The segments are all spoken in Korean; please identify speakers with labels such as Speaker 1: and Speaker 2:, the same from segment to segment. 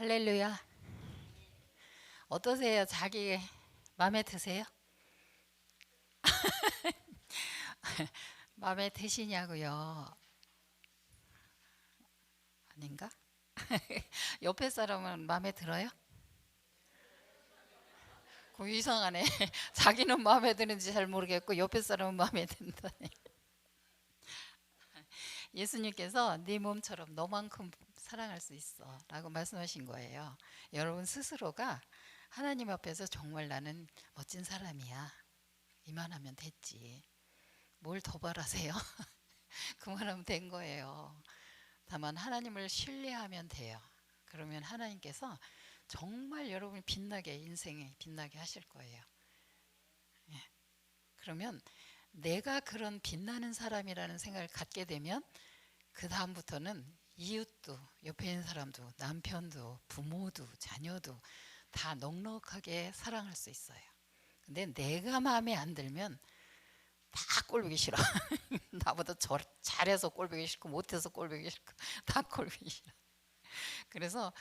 Speaker 1: 할렐루야. 어떠세요? 자기 마음에 드세요? 마음에 드시냐고요? 아닌가? 옆에 사람은 마음에 들어요? 그 이상하네. 자기는 마음에 드는지 잘 모르겠고 옆에 사람은 마음에 든다니. 예수님께서 네 몸처럼 너만큼 사랑할 수 있어 라고 말씀하신 거예요. 여러분 스스로가 하나님 앞에서 정말 나는 멋진 사람이야, 이만하면 됐지. 뭘 더 바라세요? 그만하면 된 거예요. 다만 하나님을 신뢰하면 돼요. 그러면 하나님께서 정말 여러분이 빛나게, 인생에 빛나게 하실 거예요. 예. 그러면 내가 그런 빛나는 사람이라는 생각을 갖게 되면 그 다음부터는 이웃도, 옆에 있는 사람도, 남편도, 부모도, 자녀도 다 넉넉하게 사랑할 수 있어요. 근데 내가 마음에 안 들면 다 꼴보기 싫어. 나보다 잘해서 꼴보기 싫고 못해서 꼴보기 싫고 다 꼴보기 싫어. 그래서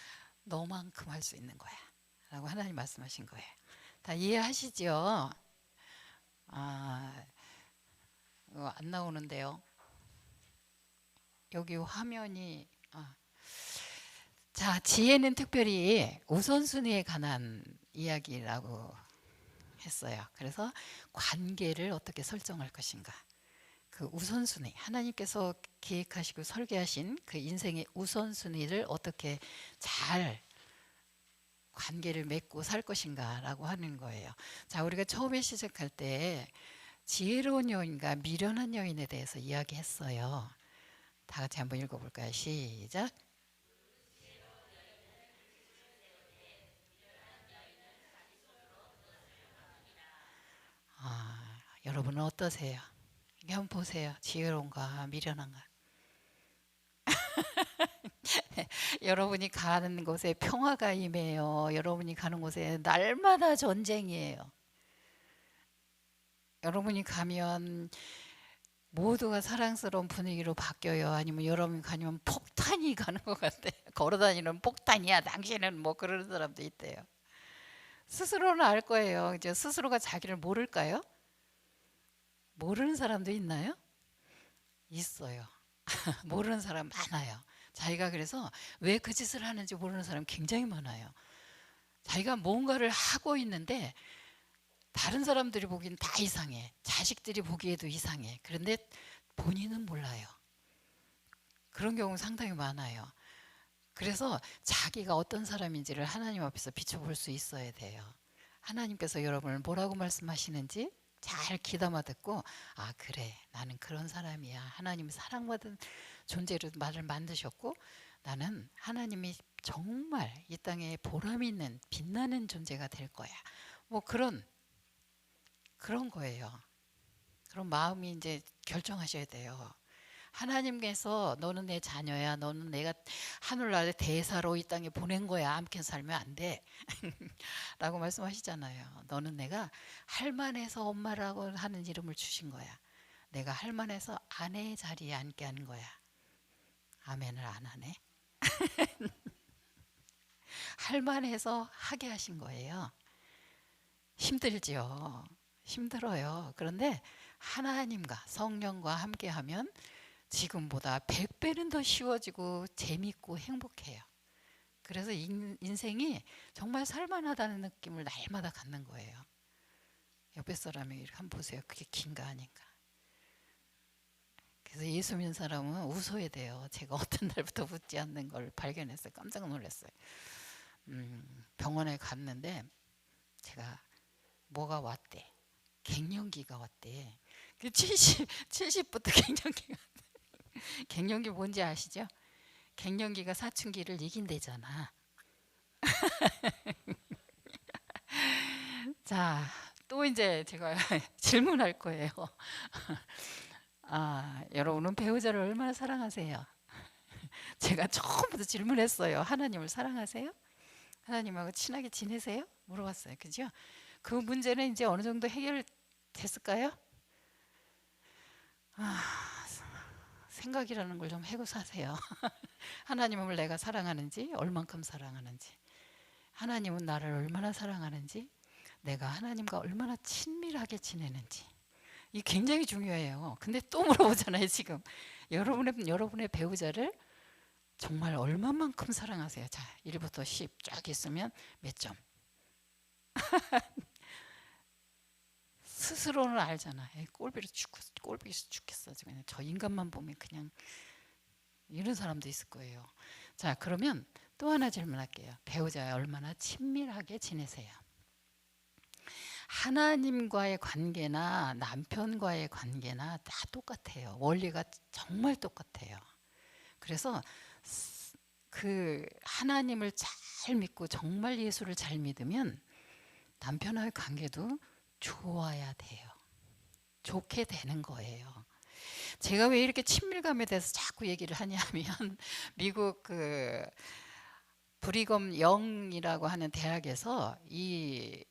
Speaker 1: 너만큼 할 수 있는 거야 라고 하나님 말씀하신 거예요. 다 이해하시죠? 아, 안 나오는데요. 여기 화면이 자, 지혜는 특별히 우선순위에 관한 이야기라고 했어요. 그래서 관계를 어떻게 설정할 것인가, 그 우선순위, 하나님께서 계획하시고 설계하신 그 인생의 우선순위를 어떻게 잘 관계를 맺고 살 것인가 라고 하는 거예요. 자, 우리가 처음에 시작할 때 지혜로운 여인과 미련한 여인에 대해서 이야기했어요. 다 같이 한번 읽어볼까요? 시작. 여러분은 어떠세요? 이게 한번 보세요. 지혜로운가 미련한가. 여러분이 가는 곳에 평화가 임해요. 여러분이 가는 곳에 날마다 전쟁이에요. 여러분이 가면 모두가 사랑스러운 분위기로 바뀌어요. 아니면 여러분이 가면 폭탄이 가는 것 같아요. 걸어다니는 폭탄이야 당신은, 뭐 그러는 사람도 있대요. 스스로는 알 거예요. 이제 스스로가 자기를 모를까요? 모르는 사람도 있나요? 있어요. 모르는 사람 많아요. 자기가 그래서 왜 그 짓을 하는지 모르는 사람 굉장히 많아요. 자기가 뭔가를 하고 있는데 다른 사람들이 보기엔 다 이상해. 자식들이 보기에도 이상해. 그런데 본인은 몰라요. 그런 경우 상당히 많아요. 그래서 자기가 어떤 사람인지를 하나님 앞에서 비춰볼 수 있어야 돼요. 하나님께서 여러분을 뭐라고 말씀하시는지 잘 귀담아 듣고, 아 그래 나는 그런 사람이야. 하나님이 사랑받은 존재로 나를 만드셨고 나는 하나님이 정말 이 땅에 보람 있는 빛나는 존재가 될 거야. 뭐 그런 거예요. 그런 마음이 이제 결정하셔야 돼요. 하나님께서 너는 내 자녀야, 너는 내가 하늘나라의 대사로 이 땅에 보낸 거야, 함께 살면 안 돼 라고 말씀하시잖아요. 너는 내가 할만해서 엄마라고 하는 이름을 주신 거야. 내가 할만해서 아내의 자리에 앉게 한 거야. 아멘을 안 하네. 할만해서 하게 하신 거예요. 힘들지요. 힘들어요. 그런데 하나님과 성령과 함께하면 지금보다 100배는 더 쉬워지고 재밌고 행복해요. 그래서 인생이 정말 살만하다는 느낌을 날마다 갖는 거예요. 옆에 사람이 이렇게 한번 보세요. 그게 긴가 아닌가. 그래서 예수 믿는 사람은 웃어야 돼요. 제가 어떤 날부터 웃지 않는 걸 발견했어요. 깜짝 놀랐어요. 병원에 갔는데 제가 뭐가 왔대. 갱년기가 왔대. 70부터 갱년기가. 갱년기 뭔지 아시죠? 갱년기가 사춘기를 이긴대잖아. 자, 또 이제 제가 질문할 거예요. 여러분은 배우자를 얼마나 사랑하세요? 제가 처음부터 질문했어요. 하나님을 사랑하세요? 하나님하고 친하게 지내세요? 물어봤어요. 그죠? 그 문제는 이제 어느 정도 해결됐을까요? 생각이라는 걸 좀 해고 사세요. 하나님을 내가 사랑하는지, 얼만큼 사랑하는지, 하나님은 나를 얼마나 사랑하는지, 내가 하나님과 얼마나 친밀하게 지내는지, 이 굉장히 중요해요. 근데 또 물어보잖아요. 지금 여러분의 배우자를 정말 얼마만큼 사랑하세요? 자, 1부터 10 쫙 있으면 몇 점? 스스로는 알잖아. 꼴보기 죽겠어. 지금 저 인간만 보면 그냥 이런 사람도 있을 거예요. 자, 그러면 또 하나 질문할게요. 배우자와 얼마나 친밀하게 지내세요? 하나님과의 관계나 남편과의 관계나 다 똑같아요. 원리가 정말 똑같아요. 그래서 그 하나님을 잘 믿고 정말 예수를 잘 믿으면 남편과의 관계도 좋아야 돼요. 좋게 되는 거예요. 제가 왜 이렇게 친밀감에 대해서 자꾸 얘기를 하냐면 미국 그 브리검 영이라고 하는 대학에서 이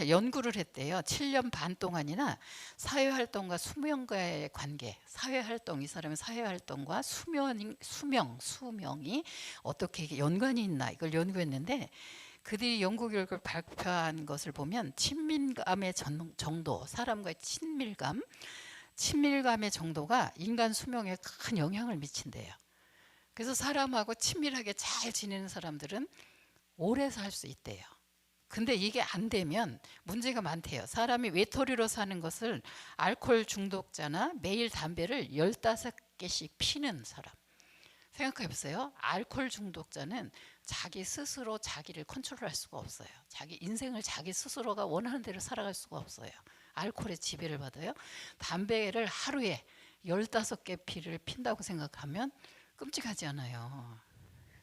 Speaker 1: 연구를 했대요. 7년 반 동안이나 사회활동과 수명과의 관계, 사회활동, 이 사람의 사회활동과 수명이 어떻게 연관이 있나 이걸 연구했는데 그들이 연구 결과를 발표한 것을 보면 친밀감의 정도, 사람과의 친밀감의 정도가 인간 수명에 큰 영향을 미친대요. 그래서 사람하고 친밀하게 잘 지내는 사람들은 오래 살 수 있대요. 근데 이게 안 되면 문제가 많대요. 사람이 외톨이로 사는 것을 알코올 중독자나 매일 담배를 15개씩 피는 사람. 생각해 보세요. 알코올 중독자는 자기 스스로 자기를 컨트롤할 수가 없어요. 자기 인생을 자기 스스로가 원하는 대로 살아갈 수가 없어요. 알코올에 지배를 받아요. 담배를 하루에 15개 피를 핀다고 생각하면 끔찍하지 않아요.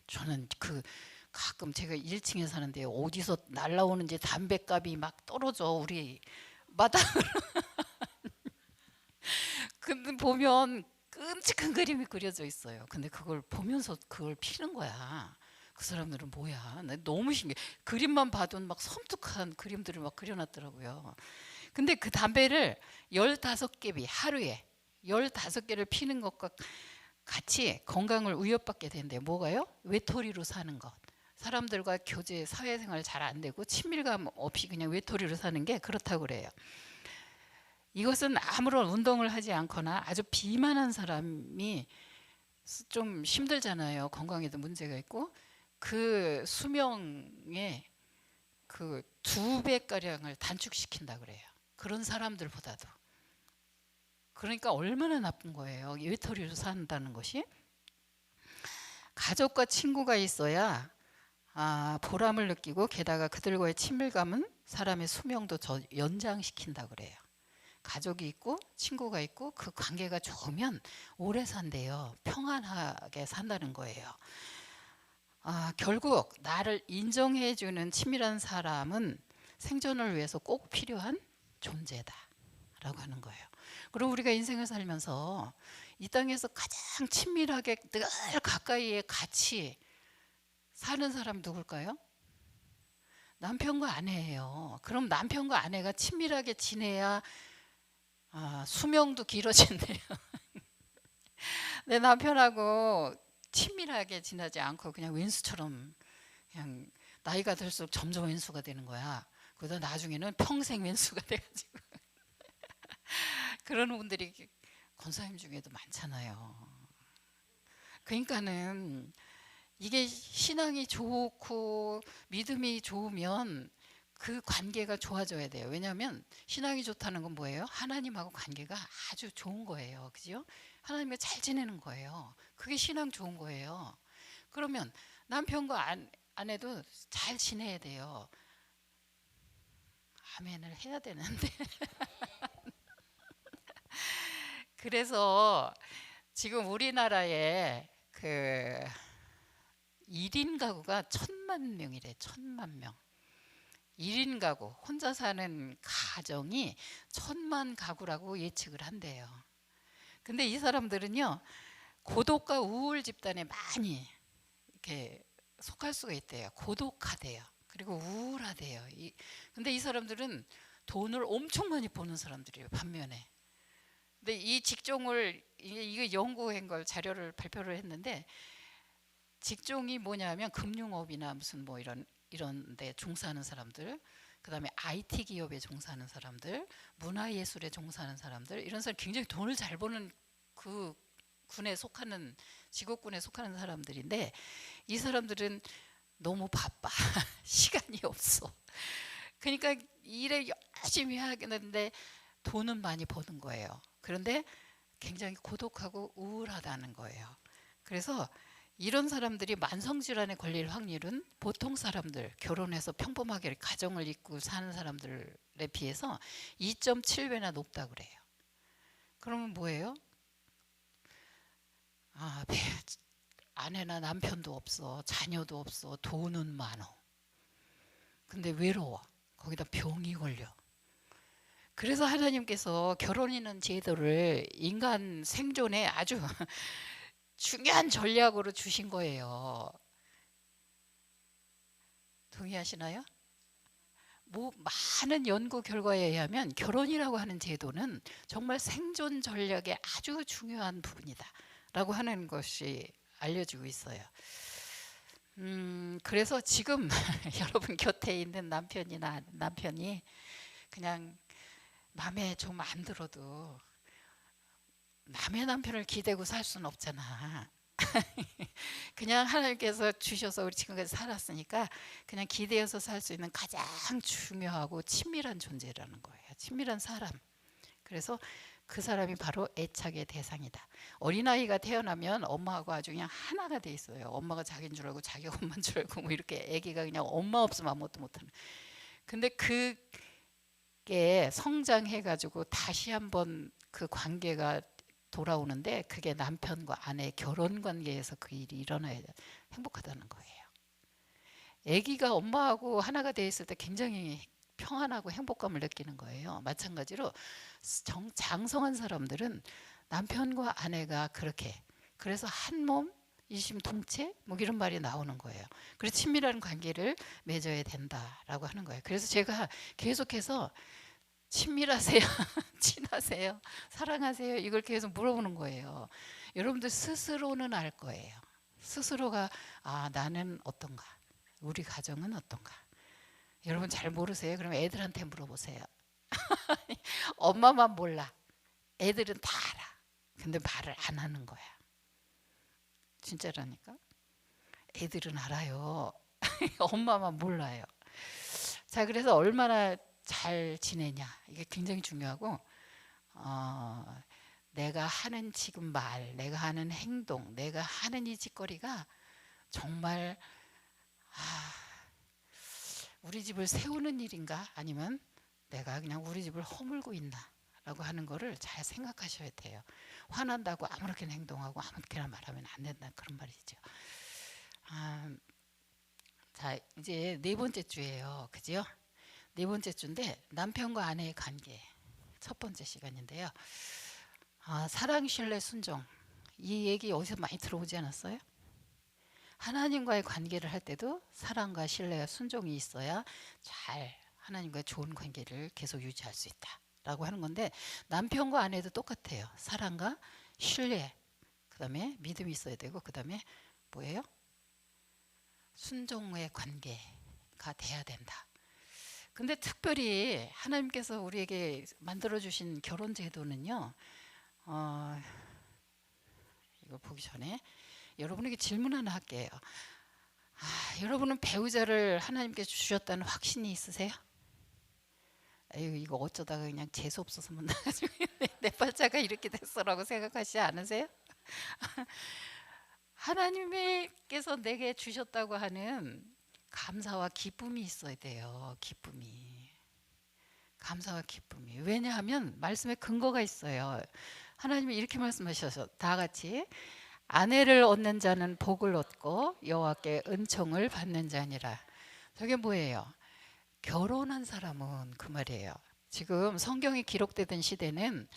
Speaker 1: 저는 가끔 제가 1층에 사는데 어디서 날라오는지 담배값이 막 떨어져 우리 마당으로. 근데 보면 끔찍한 그림이 그려져 있어요. 근데 그걸 보면서 그걸 피는 거야. 그 사람들은 뭐야? 나 너무 신기해. 그림만 봐도 막 섬뜩한 그림들을 막 그려놨더라고요. 근데 그 담배를 15개비 하루에 15개를 피는 것과 같이 건강을 위협받게 된대요. 뭐가요? 외톨이로 사는 것. 사람들과 교제, 사회생활 잘 안 되고 친밀감 없이 그냥 외톨이로 사는 게 그렇다고 그래요. 이것은 아무런 운동을 하지 않거나 아주 비만한 사람이 좀 힘들잖아요. 건강에도 문제가 있고 그 수명의 그 2배가량을 단축시킨다 그래요. 그런 사람들보다도. 그러니까 얼마나 나쁜 거예요. 외톨이로 산다는 것이. 가족과 친구가 있어야 보람을 느끼고 게다가 그들과의 친밀감은 사람의 수명도 더 연장시킨다 그래요. 가족이 있고 친구가 있고 그 관계가 좋으면 오래 산대요. 평안하게 산다는 거예요. 결국 나를 인정해주는 친밀한 사람은 생존을 위해서 꼭 필요한 존재다 라고 하는 거예요. 그리고 우리가 인생을 살면서 이 땅에서 가장 친밀하게 늘 가까이에 같이 사는 사람 누굴까요? 남편과 아내예요. 그럼 남편과 아내가 친밀하게 지내야 수명도 길어진대요. 내 남편하고 친밀하게 지내지 않고 그냥 왼수처럼 그냥 나이가 들수록 점점 왼수가 되는 거야. 그러다 나중에는 평생 왼수가 돼가지고 그런 분들이 권사님 중에도 많잖아요. 그러니까는 이게 신앙이 좋고 믿음이 좋으면 그 관계가 좋아져야 돼요. 왜냐하면 신앙이 좋다는 건 뭐예요? 하나님하고 관계가 아주 좋은 거예요. 그죠? 하나님과 잘 지내는 거예요. 그게 신앙 좋은 거예요. 그러면 남편과 아내도 잘 지내야 돼요. 아멘을 해야 되는데. 그래서 지금 우리나라에 그 1인 가구가 1000만 명이래. 1000만 명. 1인 가구, 혼자 사는 가정이 1000만 가구라고 예측을 한대요. 근데 이 사람들은요, 고독과 우울 집단에 많이 이렇게 속할 수가 있대요. 고독하대요. 그리고 우울하대요. 근데 이 사람들은 돈을 엄청 많이 버는 사람들이에요. 반면에. 근데 이 직종을 이게 연구한 걸 자료를 발표를 했는데 직종이 뭐냐면 금융업이나 무슨 뭐 이런 데 종사하는 사람들, 그다음에 IT 기업에 종사하는 사람들, 문화예술에 종사하는 사람들, 이런 사람 굉장히 돈을 잘 버는 그 군에 속하는 직업군에 속하는 사람들인데 이 사람들은 너무 바빠. 시간이 없어. 그러니까 일에 열심히 하겠는데 돈은 많이 버는 거예요. 그런데 굉장히 고독하고 우울하다는 거예요. 그래서 이런 사람들이 만성질환에 걸릴 확률은 보통 사람들, 결혼해서 평범하게 가정을 이끌고 사는 사람들에 비해서 2.7배나 높다고 그래요. 그러면 뭐예요? 아, 아내나 남편도 없어, 자녀도 없어, 돈은 많어. 근데 외로워. 거기다 병이 걸려. 그래서 하나님께서 결혼이라는 제도를 인간 생존에 아주 중요한 전략으로 주신 거예요. 동의하시나요? 뭐 많은 연구 결과에 의하면 결혼이라고 하는 제도는 정말 생존 전략의 아주 중요한 부분이다라고 하는 것이 알려지고 있어요. 그래서 지금 여러분 곁에 있는 남편이 그냥 마음에 좀 안 들어도 남의 남편을 기대고 살 수는 없잖아. 그냥 하나님께서 주셔서 우리 지금까지 살았으니까 그냥 기대어서 살 수 있는 가장 중요하고 친밀한 존재라는 거예요. 친밀한 사람. 그래서 그 사람이 바로 애착의 대상이다. 어린아이가 태어나면 엄마하고 아주 그냥 하나가 돼 있어요. 엄마가 자기인 줄 알고 자기가 엄마인 줄 알고 뭐 이렇게 아기가 그냥 엄마 없으면 아무것도 못하는. 근데 그게 성장해가지고 다시 한번 그 관계가 돌아오는데 그게 남편과 아내의 결혼 관계에서 그 일이 일어나야 행복하다는 거예요. 아기가 엄마하고 하나가 돼 있을 때 굉장히 평안하고 행복감을 느끼는 거예요. 마찬가지로 장성한 사람들은 남편과 아내가 그렇게 그래서 한 몸 일심동체 뭐 이런 말이 나오는 거예요. 그래서 친밀한 관계를 맺어야 된다라고 하는 거예요. 그래서 제가 계속해서 친밀하세요? 친하세요? 사랑하세요? 이걸 계속 물어보는 거예요. 여러분들 스스로는 알 거예요. 스스로가 아 나는 어떤가? 우리 가정은 어떤가? 여러분 잘 모르세요? 그럼 애들한테 물어보세요. 엄마만 몰라. 애들은 다 알아. 근데 말을 안 하는 거야. 진짜라니까. 애들은 알아요. 엄마만 몰라요. 자, 그래서 얼마나 잘 지내냐 이게 굉장히 중요하고 내가 하는 지금 말, 내가 하는 행동, 내가 하는 이 짓거리가 정말 우리 집을 세우는 일인가 아니면 내가 그냥 우리 집을 허물고 있나 라고 하는 거를 잘 생각하셔야 돼요. 화난다고 아무렇게나 행동하고 아무렇게나 말하면 안 된다 그런 말이죠. 자 이제 네 번째 주예요. 그죠? 네 번째 주인데 남편과 아내의 관계 첫 번째 시간인데요. 사랑, 신뢰, 순종 이 얘기 어디서 많이 들어보지 않았어요? 하나님과의 관계를 할 때도 사랑과 신뢰와 순종이 있어야 잘 하나님과의 좋은 관계를 계속 유지할 수 있다라고 하는 건데 남편과 아내도 똑같아요. 사랑과 신뢰 그다음에 믿음이 있어야 되고 그다음에 뭐예요? 순종의 관계가 돼야 된다. 근데 특별히 하나님께서 우리에게 만들어주신 결혼 제도는요. 이걸 보기 전에 여러분에게 질문 하나 할게요. 여러분은 배우자를 하나님께 주셨다는 확신이 있으세요? 에휴, 이거 어쩌다가 그냥 재수 없어서 만나가지고 내 팔자가 이렇게 됐어라고 생각하시지 않으세요? 하나님께서 내게 주셨다고 하는 감사와 기쁨이 있어야 돼요. 기쁨이. 감사와 기쁨이. 왜냐하면 말씀에 근거가 있어요. 하나님이 이렇게 말씀하셔서 다 같이 아내를 얻는 자는 복을 얻고 여호와께 은총을 받는 자니라. 저게 뭐예요? 결혼한 사람은 그 말이에요. 지금 성경이 기록되던 시대는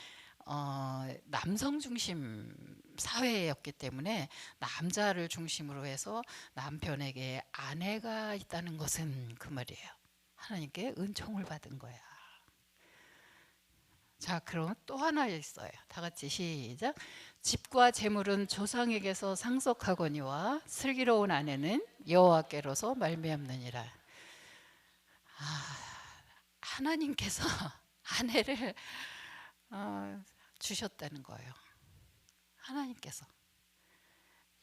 Speaker 1: 남성 중심 사회였기 때문에 남자를 중심으로 해서 남편에게 아내가 있다는 것은 그 말이에요. 하나님께 은총을 받은 거야. 자, 그럼 또 하나 있어요. 다 같이 시작. 집과 재물은 조상에게서 상속하거니와 슬기로운 아내는 여호와께로서 말미암느니라. 하나님께서 아내를 주셨다는 거예요. 하나님께서.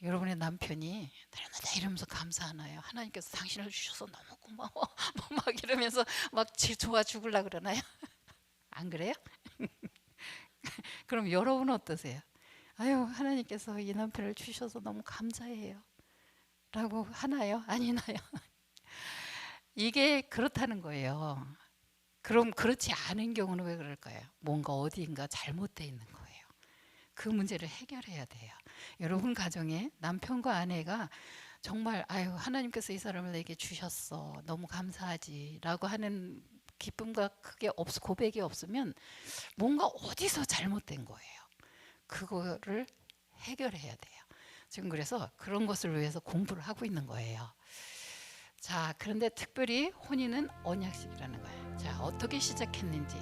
Speaker 1: 여러분의 남편이 날마다 이러면서 감사하나요? 하나님께서 당신을 주셔서 너무 고마워. 막 이러면서 막 좋아 죽으려 그러나요? 안 그래요? 그럼 여러분은 어떠세요? 아유, 하나님께서 이 남편을 주셔서 너무 감사해요. 라고 하나요? 아니나요? 이게 그렇다는 거예요. 그럼 그렇지 않은 경우는 왜 그럴까요? 뭔가 어디인가 잘못되어 있는 거예요. 그 문제를 해결해야 돼요. 여러분 가정에 남편과 아내가 정말 아유, 하나님께서 이 사람을 내게 주셨어. 너무 감사하지. 라고 하는 기쁨과 그게 고백이 없으면 뭔가 어디서 잘못된 거예요. 그거를 해결해야 돼요. 지금 그래서 그런 것을 위해서 공부를 하고 있는 거예요. 자, 그런데 특별히 혼인은 언약식이라는 거예요. 자, 어떻게 시작했는지.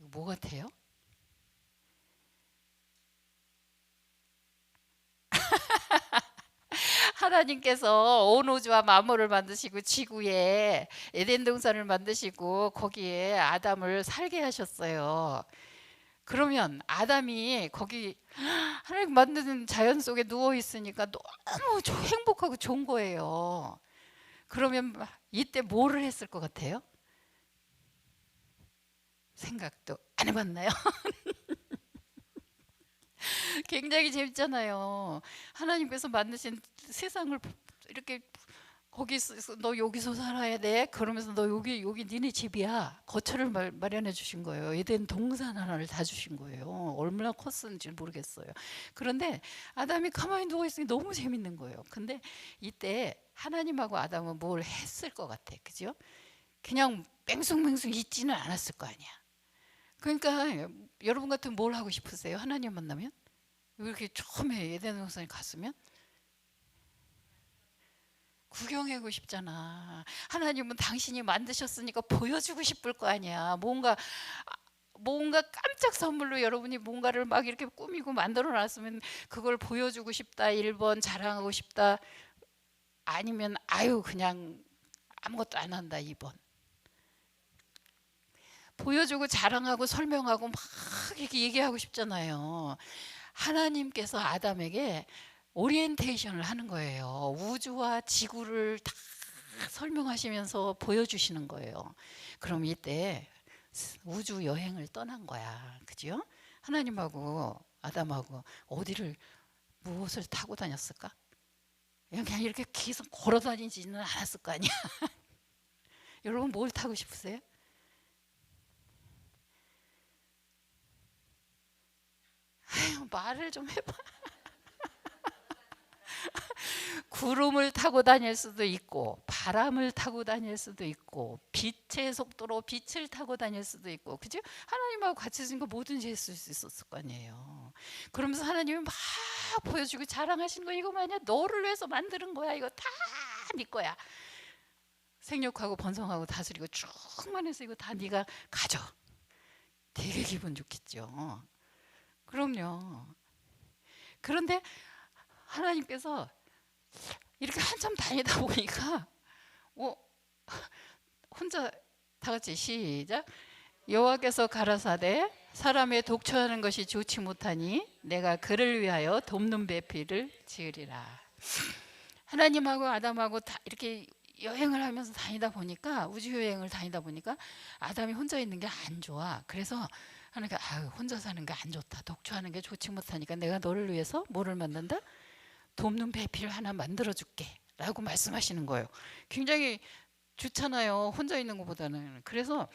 Speaker 1: 뭐 같아요? 하나님께서 온 우주와 만물을 만드시고 지구에 에덴 동산을 만드시고 거기에 아담을 살게 하셨어요. 그러면 아담이 거기 하나님 만드는 자연 속에 누워 있으니까 너무 행복하고 좋은 거예요. 그러면 이때 뭐를 했을 것 같아요? 생각도 안 해봤나요? 굉장히 재밌잖아요. 하나님께서 만드신 세상을 이렇게 거기서 너 여기서 살아야 돼. 그러면서 너 여기 니네 집이야. 거처를 마련해 주신 거예요. 에덴 동산 하나를 다 주신 거예요. 얼마나 컸는지 모르겠어요. 그런데 아담이 가만히 누워 있으니 너무 재밌는 거예요. 근데 이때 하나님하고 아담은 뭘 했을 것 같아, 그죠? 그냥 뺑숭뺑숭 있지는 않았을 거 아니야. 그러니까 여러분 같으면 뭘 하고 싶으세요? 하나님 만나면? 이렇게 처음에 에덴 동산에 갔으면 구경하고 싶잖아. 하나님은 당신이 만드셨으니까 보여주고 싶을 거 아니야. 뭔가 깜짝 선물로 여러분이 뭔가를 막 이렇게 꾸미고 만들어 놨으면 그걸 보여주고 싶다. 1번 자랑하고 싶다. 아니면 아유 그냥 아무것도 안 한다. 2번. 보여주고 자랑하고 설명하고 막 이렇게 얘기하고 싶잖아요. 하나님께서 아담에게 오리엔테이션을 하는 거예요. 우주와 지구를 다 설명하시면서 보여주시는 거예요. 그럼 이때 우주 여행을 떠난 거야. 그죠? 하나님하고 아담하고 어디를 무엇을 타고 다녔을까? 그냥 이렇게 계속 걸어 다니지는 않았을 거 아니야. 여러분 뭘 타고 싶으세요? 아유, 말을 좀 해봐. 구름을 타고 다닐 수도 있고 바람을 타고 다닐 수도 있고 빛의 속도로 빛을 타고 다닐 수도 있고 그죠? 하나님하고 같이 있으니까 뭐든지 했을 수 있었을 거 아니에요. 그러면서 하나님이 막 보여주고 자랑하신 거 이거 마냐 너를 위해서 만드는 거야. 이거 다 네 거야. 생육하고 번성하고 다스리고 충만해서 이거 다 네가 가져. 되게 기분 좋겠죠. 그럼요. 그런데 하나님께서 이렇게 한참 다니다 보니까 혼자 다 같이 시작. 여호와께서 가라사대 사람의 독처하는 것이 좋지 못하니 내가 그를 위하여 돕는 배필을 지으리라. 하나님하고 아담하고 다 이렇게 여행을 하면서 다니다 보니까 우주 여행을 다니다 보니까 아담이 혼자 있는 게 안 좋아. 그래서 하나님께 혼자 사는 게 안 좋다. 독처하는 게 좋지 못하니까 내가 너를 위해서 뭐를 만든다? 돕는 배필 하나 만들어 줄게 라고 말씀하시는 거예요. 굉장히 좋잖아요. 혼자 있는 것보다는. 그래서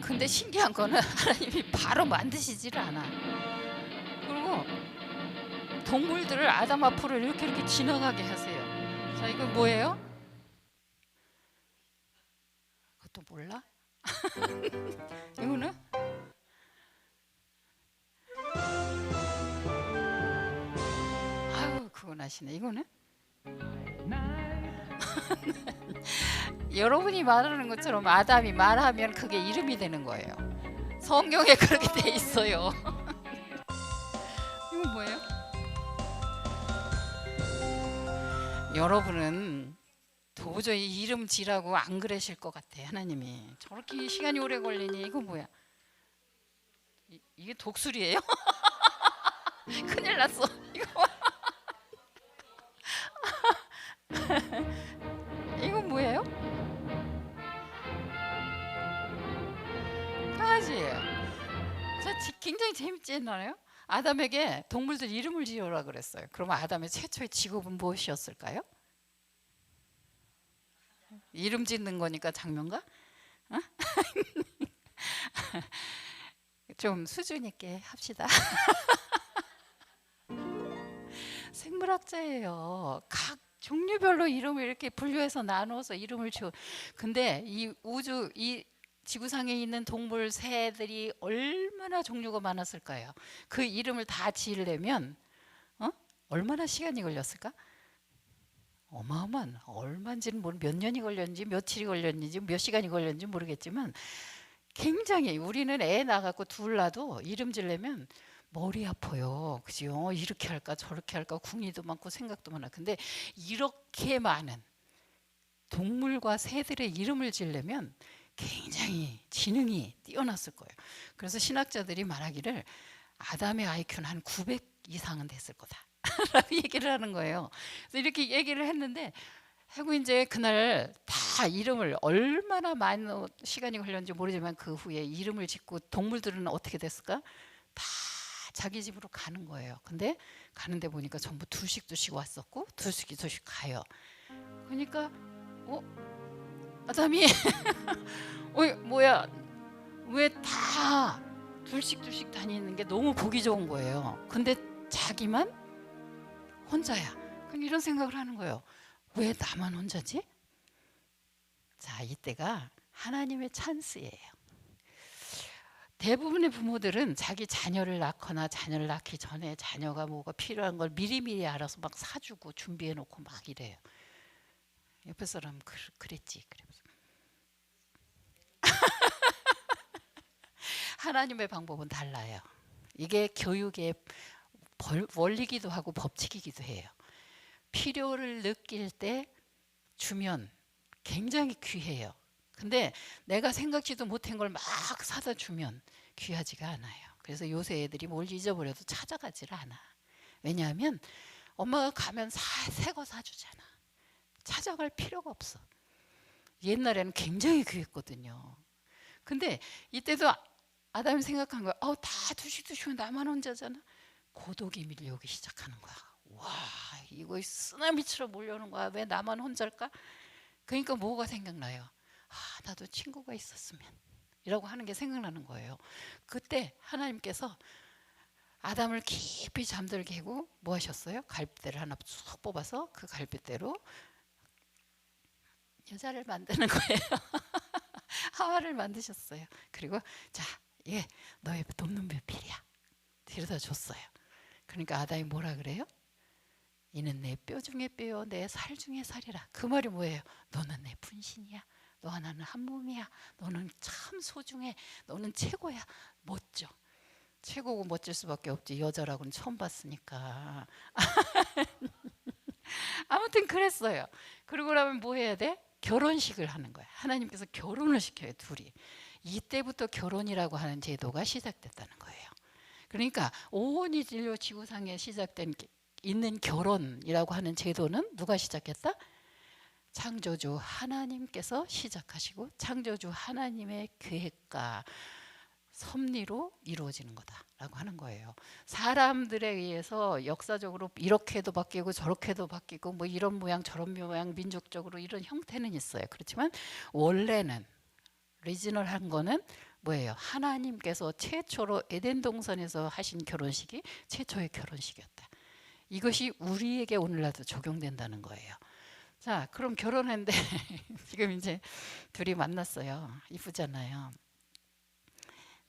Speaker 1: 근데 신기한 거는 하나님이 바로 만드시지를 않아. 그리고 동물들을 아담 앞으로 이렇게 지나가게 하세요. 자, 이거 뭐예요? 그것도 몰라? 이거는 아유 그건 아시네. 이거는 여러분이 말하는 것처럼 아담이 말하면 그게 이름이 되는 거예요. 성경에 그렇게 돼 있어요. 이건 뭐예요? 여러분은 도저히 이름 지라고 안 그러실 것 같아. 하나님이 저렇게 시간이 오래 걸리니. 이거 뭐야? 이게 독수리예요? 큰일 났어. 이거 이건 뭐예요? 강아지예요. 굉장히 재밌지 않나요? 아담에게 동물들 이름을 지어라 그랬어요. 그러면 아담의 최초의 직업은 무엇이었을까요? 이름 짓는 거니까 장면가? 어? 좀 수준 있게 합시다. 생물학자예요. 각 종류별로 이름을 이렇게 분류해서 나누어서 이름을 지어. 근데 이 우주, 이 지구상에 있는 동물, 새들이 얼마나 종류가 많았을까요? 그 이름을 다 지으려면 얼마나 시간이 걸렸을까? 어마어마한, 얼마인지는 몇 년이 걸렸는지 며칠이 걸렸는지 몇 시간이 걸렸는지 모르겠지만 굉장히, 우리는 애 낳아갖고 둘 낳아도 이름 지으려면 머리 아파요. 그죠? 이렇게 할까 저렇게 할까 궁리도 많고 생각도 많아. 근데 이렇게 많은 동물과 새들의 이름을 지으려면 굉장히 지능이 뛰어났을 거예요. 그래서 신학자들이 말하기를 아담의 IQ는 한 900 이상은 됐을 거다 라고 얘기를 하는 거예요. 그래서 이렇게 얘기를 했는데, 하고 이제 그날 다 이름을, 얼마나 많은 시간이 걸렸는지 모르지만 그 후에 이름을 짓고, 동물들은 어떻게 됐을까? 다 자기 집으로 가는 거예요. 근데 가는데 보니까 전부 둘씩 왔었고 둘씩 가요. 그러니까 아담이 뭐야, 왜 다 둘씩 다니는 게 너무 보기 좋은 거예요. 근데 자기만 혼자야. 그럼 이런 생각을 하는 거예요. 왜 나만 혼자지? 자, 이때가 하나님의 찬스예요. 대부분의 부모들은 자기 자녀를 낳거나 자녀를 낳기 전에 자녀가 뭐가 필요한 걸 미리미리 알아서 막 사주고 준비해 놓고 막 이래요. 옆에 사람 그랬지. 그러면서. 하나님의 방법은 달라요. 이게 교육의 원리기도 하고 법칙이기도 해요. 필요를 느낄 때 주면 굉장히 귀해요. 근데 내가 생각지도 못한 걸 막 사다 주면 귀하지가 않아요. 그래서 요새 애들이 뭘 잊어버려도 찾아가지를 않아. 왜냐하면 엄마가 가면 새 거 사주잖아. 찾아갈 필요가 없어. 옛날에는 굉장히 귀했거든요. 근데 이때도 아담이 생각한 거야. 다 두시면 나만 혼자잖아. 고독이 밀려오기 시작하는 거야. 와, 이거 쓰나미처럼 몰려오는 거야. 왜 나만 혼자일까? 그러니까 뭐가 생각나요? 나도 친구가 있었으면 이라고 하는 게 생각나는 거예요. 그때 하나님께서 아담을 깊이 잠들게 하고 뭐 하셨어요? 갈빗대를 하나 쑥 뽑아서 그 갈빗대로 여자를 만드는 거예요. 하와를 만드셨어요. 그리고 자, 얘 너의 돕는 배필이야. 데려다 줬어요. 그러니까 아담이 뭐라 그래요? 이는 내 뼈 중에 뼈요 내 살 중에 살이라. 그 말이 뭐예요? 너는 내 분신이야. 너와 나는 한 몸이야. 너는 참 소중해. 너는 최고야. 멋져. 최고고 멋질 수밖에 없지. 여자라고는 처음 봤으니까. 아무튼 그랬어요. 그러고 나면 뭐 해야 돼? 결혼식을 하는 거야. 하나님께서 결혼을 시켜요, 둘이. 이때부터 결혼이라고 하는 제도가 시작됐다는 거예요. 그러니까 온 인류 지구상에 시작된 있는 결혼이라고 하는 제도는 누가 시작했다? 창조주 하나님께서 시작하시고 창조주 하나님의 계획과 섭리로 이루어지는 거다라고 하는 거예요. 사람들에 의해서 역사적으로 이렇게도 바뀌고 저렇게도 바뀌고 뭐 이런 모양 저런 모양 민족적으로 이런 형태는 있어요. 그렇지만 원래는 리지널한 거는 뭐예요? 하나님께서 최초로 에덴 동산에서 하신 결혼식이 최초의 결혼식이었다. 이것이 우리에게 오늘날도 적용된다는 거예요. 자, 그럼 결혼했는데 지금 이제 둘이 만났어요. 이쁘잖아요.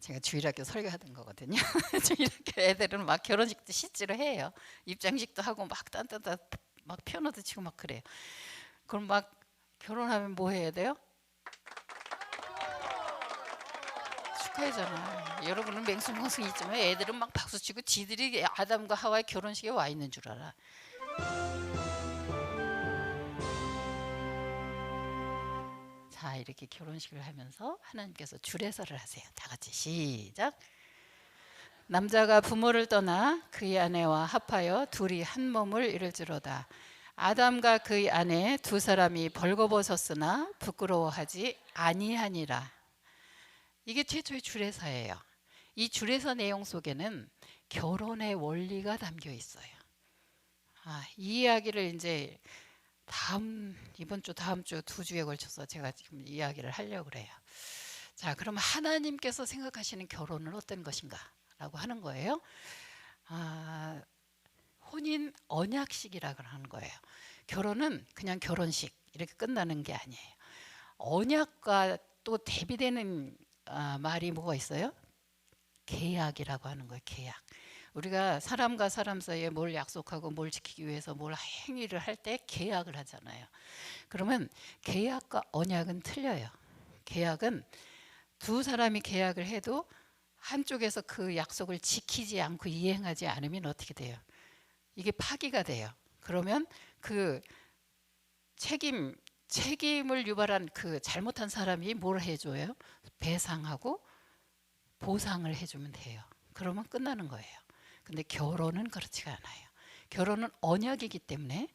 Speaker 1: 제가 주일학교 설교하던 거거든요. 주일학교 애들은 막 결혼식도 실제로 해요. 입장식도 하고 막 딴딴딴 막 피아노도 치고 막 그래요. 그럼 막 결혼하면 뭐 해야 돼요? 축하해잖아. 여러분은 맹숭맹숭 있지만 애들은 막 박수치고 지들이 아담과 하와의 결혼식에 와 있는 줄 알아. 자, 이렇게 결혼식을 하면서 하나님께서 주례서를 하세요. 다 같이 시작. 남자가 부모를 떠나 그의 아내와 합하여 둘이 한 몸을 이룰지로다. 아담과 그의 아내 두 사람이 벌거벗었으나 부끄러워하지 아니하니라. 이게 최초의 주례서예요. 이 주례서 내용 속에는 결혼의 원리가 담겨 있어요. 이 이야기를 이제 이번 주 다음 주 두 주에 걸쳐서 제가 지금 이야기를 하려고 그래요. 자, 그럼 하나님께서 생각하시는 결혼은 어떤 것인가? 라고 하는 거예요. 혼인 언약식이라고 하는 거예요. 결혼은 그냥 결혼식 이렇게 끝나는 게 아니에요. 언약과 또 대비되는 말이 뭐가 있어요? 계약이라고 하는 거예요. 계약. 우리가 사람과 사람 사이에 뭘 약속하고 뭘 지키기 위해서 뭘 행위를 할 때 계약을 하잖아요. 그러면 계약과 언약은 틀려요. 계약은 두 사람이 계약을 해도 한쪽에서 그 약속을 지키지 않고 이행하지 않으면 어떻게 돼요? 이게 파기가 돼요. 그러면 그 책임을 유발한 그 잘못한 사람이 뭘 해줘요? 배상하고 보상을 해주면 돼요. 그러면 끝나는 거예요. 근데 결혼은 그렇지가 않아요. 결혼은 언약이기 때문에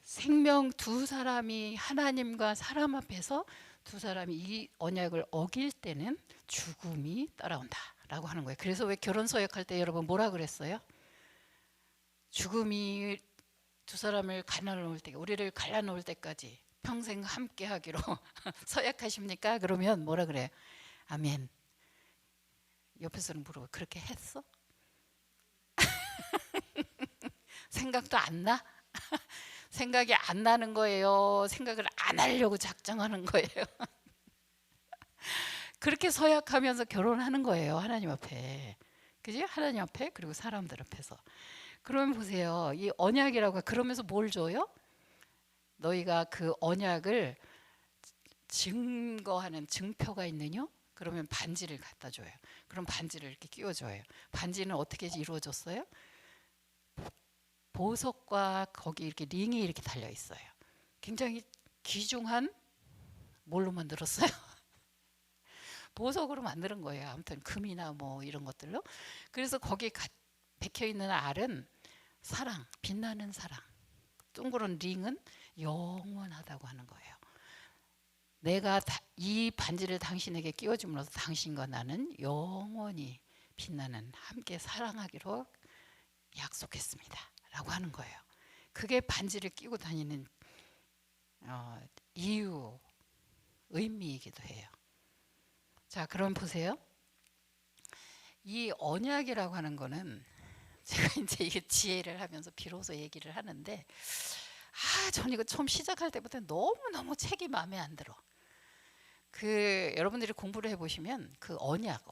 Speaker 1: 생명 두 사람이 하나님과 사람 앞에서 두 사람이 이 언약을 어길 때는 죽음이 따라온다라고 하는 거예요. 그래서 왜 결혼 서약할 때 여러분 뭐라 그랬어요? 죽음이 두 사람을 갈라놓을 때, 우리를 갈라놓을 때까지 평생 함께하기로 서약하십니까? 그러면 뭐라 그래요? 아멘. 옆에서는 물어봐. 그렇게 했어? 생각도 안 나? 생각이 안 나는 거예요? 생각을 안 하려고 작정하는 거예요? 그렇게 서약하면서 결혼하는 거예요. 하나님 앞에. 그지? 하나님 앞에 그리고 사람들 앞에서. 그러면 보세요. 이 언약이라고 그러면서 뭘 줘요? 너희가 그 언약을 증거하는 증표가 있느냐? 그러면 반지를 갖다 줘요. 그럼 반지를 이렇게 끼워줘요. 반지는 어떻게 이루어졌어요? 보석과 거기 이렇게 링이 이렇게 달려 있어요. 굉장히 귀중한 뭘로 만들었어요? 보석으로 만드는 거예요. 아무튼 금이나 뭐 이런 것들로. 그래서 거기에 박혀 있는 알은 사랑, 빛나는 사랑. 둥그런 링은 영원하다고 하는 거예요. 내가 이 반지를 당신에게 끼워줌으로써 당신과 나는 영원히 빛나는 함께 사랑하기로 약속했습니다. 라고 하는 거예요. 그게 반지를 끼고 다니는 이유, 의미이기도 해요. 자, 그럼 보세요. 이 언약이라고 하는 거는 제가 이제 이게 지혜를 하면서 비로소 얘기를 하는데 저는 이거 처음 시작할 때부터 너무너무 책이 마음에 안 들어. 여러분들이 공부를 해보시면 그 언약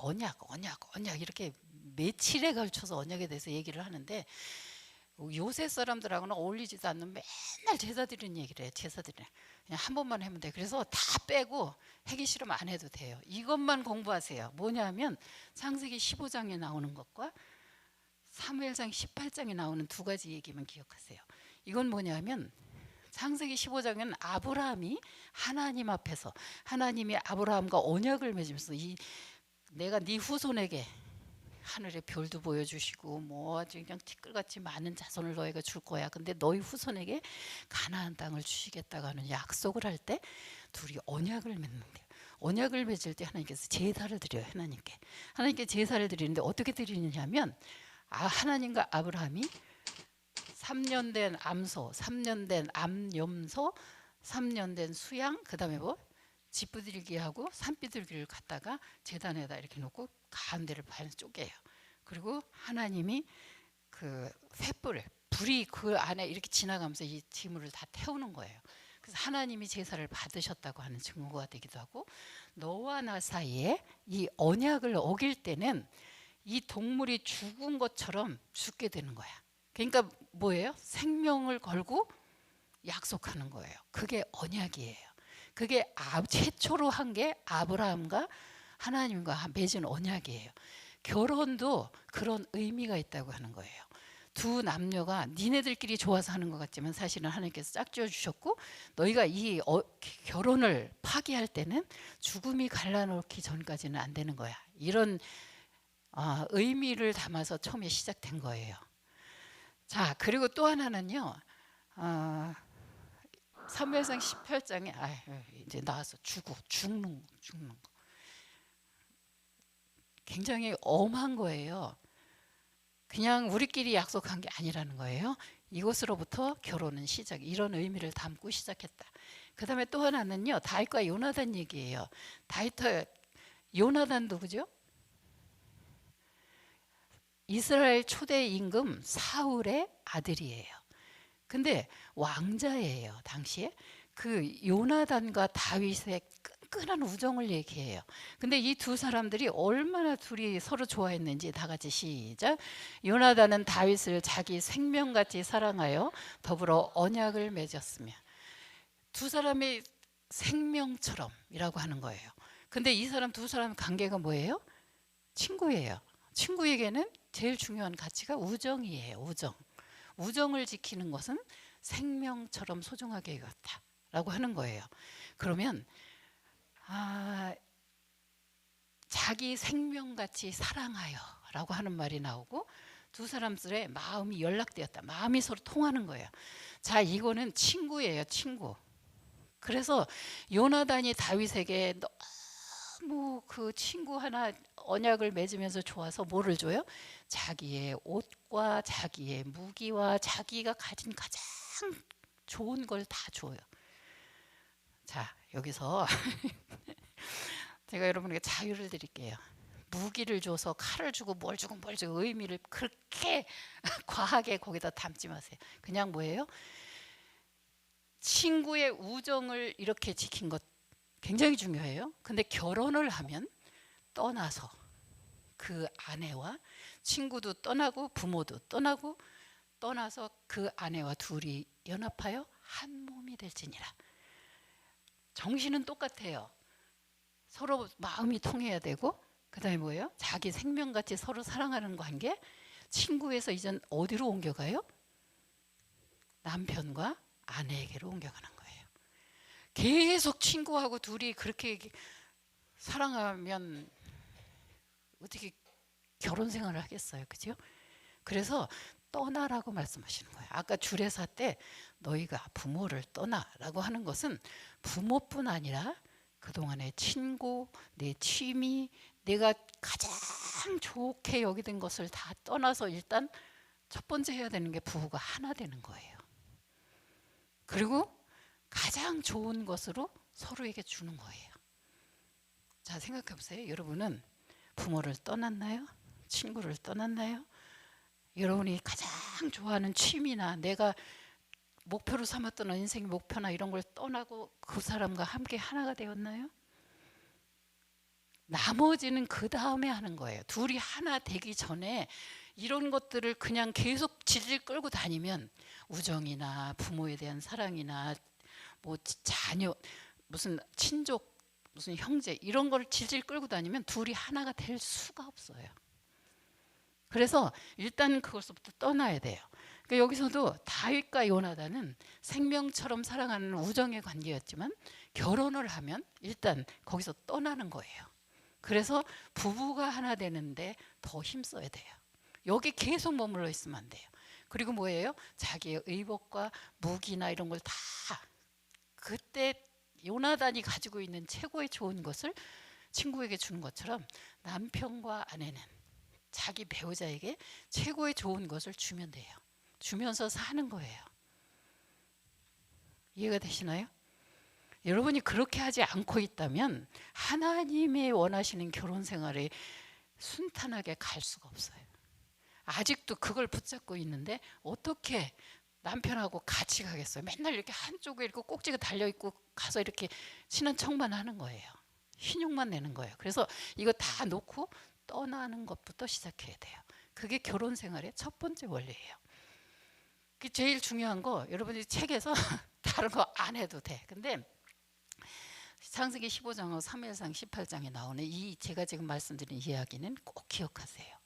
Speaker 1: 이렇게 며칠에 걸쳐서 언약에 대해서 얘기를 하는데 요새 사람들하고는 어울리지도 않는 맨날 제사 드리는 얘기를 해요. 제사 드리는 그냥 한 번만 하면 돼요. 그래서 다 빼고 하기 싫으면 안 해도 돼요. 이것만 공부하세요. 뭐냐면 창세기 15장에 나오는 것과 사무엘상 18장에 나오는 두 가지 얘기만 기억하세요. 이건 뭐냐면 창세기 15장은 아브라함이 하나님 앞에서 하나님이 아브라함과 언약을 맺으면서 내가 네 후손에게 하늘의 별도 보여주시고 뭐 아주 그냥 티끌같이 많은 자손을 너희가 줄 거야. 근데 너희 후손에게 가나안 땅을 주시겠다고 하는 약속을 할 때 둘이 언약을 맺는데요. 언약을 맺을 때 하나님께서 제사를 드려요. 하나님께 제사를 드리는데 어떻게 드리느냐면 하나님과 아브라함이 3년 된 암소, 3년 된 암염소, 3년 된 수양, 그 다음에 뭐 집부들기하고 산비둘기를 갖다가 제단에다 이렇게 놓고 가운데를 반 쪼개요. 그리고 하나님이 그 횃불을 둘이 그 안에 이렇게 지나가면서 이 재물을 다 태우는 거예요. 그래서 하나님이 제사를 받으셨다고 하는 증거가 되기도 하고, 너와 나 사이에 이 언약을 어길 때는 이 동물이 죽은 것처럼 죽게 되는 거야. 그러니까 뭐예요? 생명을 걸고 약속하는 거예요. 그게 언약이에요. 그게 최초로 한 게 아브라함과 하나님과 맺은 언약이에요. 결혼도 그런 의미가 있다고 하는 거예요. 두 남녀가 니네들끼리 좋아서 하는 것 같지만 사실은 하나님께서 짝지어 주셨고, 너희가 이 결혼을 파기할 때는 죽음이 갈라놓기 전까지는 안 되는 거야. 이런 의미를 담아서 처음에 시작된 거예요. 자, 그리고 또 하나는요, 사무엘상 18장에 이제 나와서 죽는 거. 굉장히 엄한 거예요. 그냥 우리끼리 약속한 게 아니라는 거예요. 이것으로부터 결혼은 시작, 이런 의미를 담고 시작했다. 그 다음에 또 하나는요, 다윗과 요나단 얘기예요. 다윗과 요나단 누구죠? 이스라엘 초대 임금 사울의 아들이에요. 근데 왕자예요. 당시에 그 요나단과 다윗의 끈끈한 우정을 얘기해요. 근데 이 두 사람들이 얼마나 둘이 서로 좋아했는지 다 같이 시작. 요나단은 다윗을 자기 생명같이 사랑하여 더불어 언약을 맺었으며. 두 사람의 생명처럼이라고 하는 거예요. 근데 이 사람 두 사람 관계가 뭐예요? 친구예요. 친구에게는 제일 중요한 가치가 우정이에요. 우정을 지키는 것은 생명처럼 소중하게 여겼다라고 하는 거예요. 그러면 자기 생명같이 사랑하여라고 하는 말이 나오고, 두 사람들의 마음이 연락되었다. 마음이 서로 통하는 거예요. 자, 이거는 친구예요. 친구. 그래서 요나단이 다윗에게 너무 그 친구 하나 언약을 맺으면서 좋아서 뭐를 줘요? 자기의 옷과 자기의 무기와 자기가 가진 가장 좋은 걸 다 줘요. 자, 여기서 제가 여러분에게 자유를 드릴게요. 무기를 줘서 칼을 주고 뭘 주고 의미를 그렇게 과하게 거기다 담지 마세요. 그냥 뭐예요? 친구의 우정을 이렇게 지킨 것 굉장히 중요해요. 근데 결혼을 하면 떠나서 그 아내와 친구도 떠나고 부모도 떠나고 떠나서 그 아내와 둘이 연합하여 한 몸이 될지니라. 정신은 똑같아요. 서로 마음이 통해야 되고, 그 다음에 뭐예요? 자기 생명같이 서로 사랑하는 관계. 친구에서 이젠 어디로 옮겨가요? 남편과 아내에게로 옮겨가는 거예요. 계속 친구하고 둘이 그렇게 사랑하면 어떻게 결혼 생활을 하겠어요? 그죠? 그래서 떠나라고 말씀하시는 거예요. 아까 주례사 때 너희가 부모를 떠나라고 하는 것은 부모뿐 아니라 그동안의 친구, 내 취미, 내가 가장 좋게 여기던 것을 다 떠나서 일단 첫 번째 해야 되는 게 부부가 하나 되는 거예요. 그리고 가장 좋은 것으로 서로에게 주는 거예요. 자, 생각해 보세요. 여러분은 부모를 떠났나요? 친구를 떠났나요? 여러분이 가장 좋아하는 취미나 내가 목표로 삼았던 인생의 목표나 이런 걸 떠나고 그 사람과 함께 하나가 되었나요? 나머지는 그 다음에 하는 거예요. 둘이 하나 되기 전에 이런 것들을 그냥 계속 질질 끌고 다니면 우정이나 부모에 대한 사랑이나 뭐 자녀, 무슨 친족, 무슨 형제 이런 걸 질질 끌고 다니면 둘이 하나가 될 수가 없어요. 그래서 일단 그것부터 떠나야 돼요. 그러니까 여기서도 다윗과 요나단은 생명처럼 사랑하는 우정의 관계였지만 결혼을 하면 일단 거기서 떠나는 거예요. 그래서 부부가 하나 되는데 더 힘써야 돼요. 여기 계속 머물러 있으면 안 돼요. 그리고 뭐예요? 자기의 의복과 무기나 이런 걸 다 그때 요나단이 가지고 있는 최고의 좋은 것을 친구에게 주는 것처럼 남편과 아내는 자기 배우자에게 최고의 좋은 것을 주면 돼요. 주면서 사는 거예요. 이해가 되시나요? 여러분이 그렇게 하지 않고 있다면 하나님의 원하시는 결혼 생활에 순탄하게 갈 수가 없어요. 아직도 그걸 붙잡고 있는데 어떻게 남편하고 같이 가겠어요? 맨날 이렇게 한쪽에 이렇게 꼭지가 달려 있고 가서 이렇게 친한 척만 하는 거예요. 신용만 내는 거예요. 그래서 이거 다 놓고 떠나는 것부터 시작해야 돼요. 그게 결혼 생활의 첫 번째 원리예요. 그 제일 중요한 거 여러분이 책에서 다른 거 안 해도 돼. 근데 창세기 15장하고 3일상 18장에 나오는 이 제가 지금 말씀드린 이야기는 꼭 기억하세요.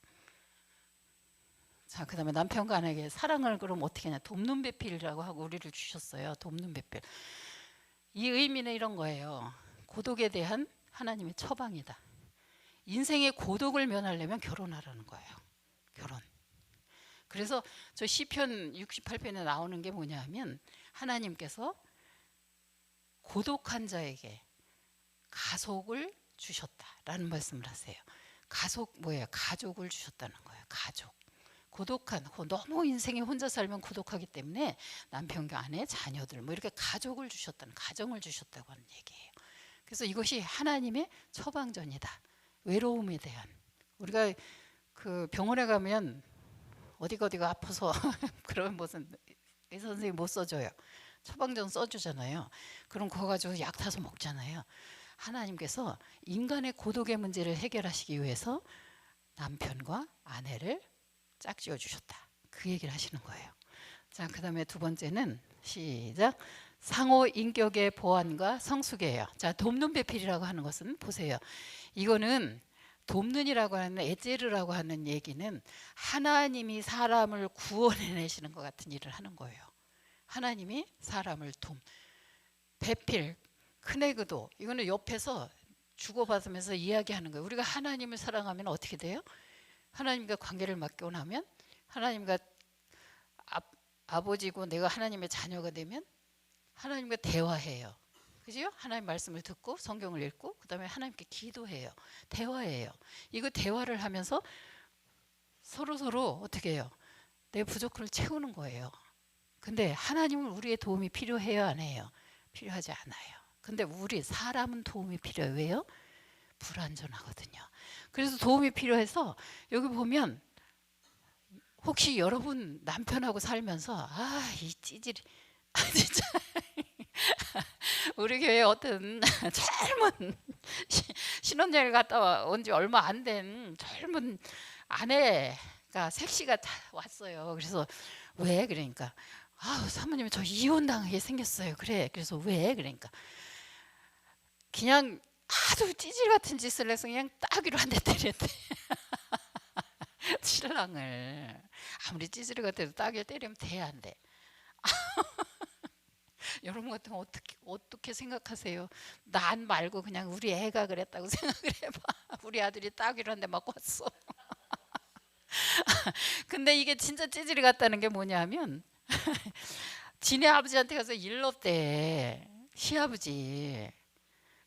Speaker 1: 자, 그다음에 남편과 아내에게 사랑을 그럼 어떻게 하냐? 돕는 배필이라고 하고 우리를 주셨어요. 돕는 배필. 이 의미는 이런 거예요. 고독에 대한 하나님의 처방이다. 인생의 고독을 면하려면 결혼하라는 거예요. 결혼. 그래서 저 시편 68편에 나오는 게 뭐냐면 하나님께서 고독한 자에게 가속을 주셨다라는 말씀을 하세요. 가속 뭐예요? 가족을 주셨다는 거예요. 가족. 고독한, 너무 인생에 혼자 살면 고독하기 때문에 남편과 아내, 자녀들 뭐 이렇게 가족을 주셨다는, 가정을 주셨다고 하는 얘기예요. 그래서 이것이 하나님의 처방전이다. 외로움에 대한. 우리가 그 병원에 가면 어디가 아파서 그러면 무슨 의사 선생님 못 써줘요. 처방전 써주잖아요. 그럼 그거 가지고 약 타서 먹잖아요. 하나님께서 인간의 고독의 문제를 해결하시기 위해서 남편과 아내를 짝지어 주셨다. 그 얘기를 하시는 거예요. 자, 그 다음에 두 번째는 시작. 상호 인격의 보완과 성숙이에요. 자, 돕는 배필이라고 하는 것은 보세요. 이거는 돕는이라고 하는 에제르라고 하는 얘기는 하나님이 사람을 구원해내시는 것 같은 일을 하는 거예요. 하나님이 사람을 배필, 크네그도 이거는 옆에서 주고받으면서 이야기하는 거예요. 우리가 하나님을 사랑하면 어떻게 돼요? 하나님과 관계를 맺고 나면 하나님과 아버지고 내가 하나님의 자녀가 되면 하나님과 대화해요. 그죠? 하나님 말씀을 듣고 성경을 읽고 그 다음에 하나님께 기도해요. 대화해요. 이거 대화를 하면서 서로 어떻게 해요? 내 부족을 채우는 거예요. 근데 하나님은 우리의 도움이 필요해요? 안 해요? 필요하지 않아요. 근데 우리 사람은 도움이 필요해요. 왜요? 불완전하거든요. 그래서 도움이 필요해서 여기 보면 혹시 여러분 남편하고 살면서 이 찌질이 진짜 우리 교회 어떤 젊은 신혼여행 갔다 온 지 얼마 안 된 젊은 아내가 색시가 왔어요. 그래서 왜? 그러니까 사모님 저 이혼당하게 생겼어요. 그래. 그래서 왜? 그러니까 그냥 아주 찌질 같은 짓을 해서 그냥 따귀로 한 대 때렸대. 신랑을 아무리 찌질 같아도 따귀를 때리면 돼, 안 돼? 여러분 같으면 어떻게 생각하세요? 난 말고 그냥 우리 애가 그랬다고 생각을 해봐. 우리 아들이 따귀로 한 대 맞고 왔어. 근데 이게 진짜 찌질이 같다는 게 뭐냐면 지네 아버지한테 가서 일렀대. 시아버지.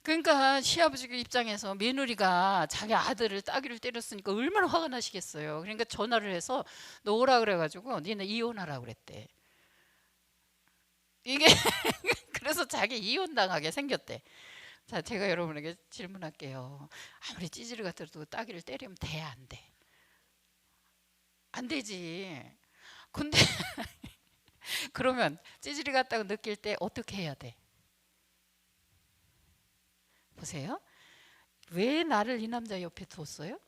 Speaker 1: 그러니까 시아버지 입장에서 며느리가 자기 아들을 따귀를 때렸으니까 얼마나 화가 나시겠어요. 그러니까 전화를 해서 너 오라 그래가지고 니네 이혼하라 그랬대. 이게 그래서 자기 이혼당하게 생겼대. 자, 제가 여러분에게 질문할게요. 아무리 찌질이 같아도 따귀를 때리면 돼, 안 돼? 안 되지. 근데 그러면 찌질이 같다고 느낄 때 어떻게 해야 돼? 보세요. 왜 나를 이 남자 옆에 뒀어요?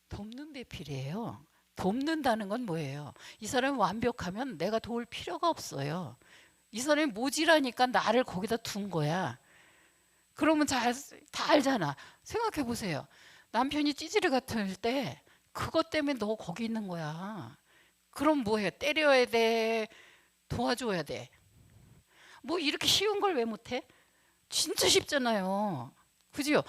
Speaker 1: 돕는 배필이에요. 돕는다는 건 뭐예요? 이 사람이 완벽하면 내가 도울 필요가 없어요. 이 사람이 모질하니까 나를 거기다 둔 거야. 그러면 다 알잖아. 생각해 보세요. 남편이 찌질이 같을 때 그것 때문에 너 거기 있는 거야. 그럼 뭐해? 때려야 돼? 도와줘야 돼? 뭐 이렇게 쉬운 걸 왜 못해? 진짜 쉽잖아요. 그죠?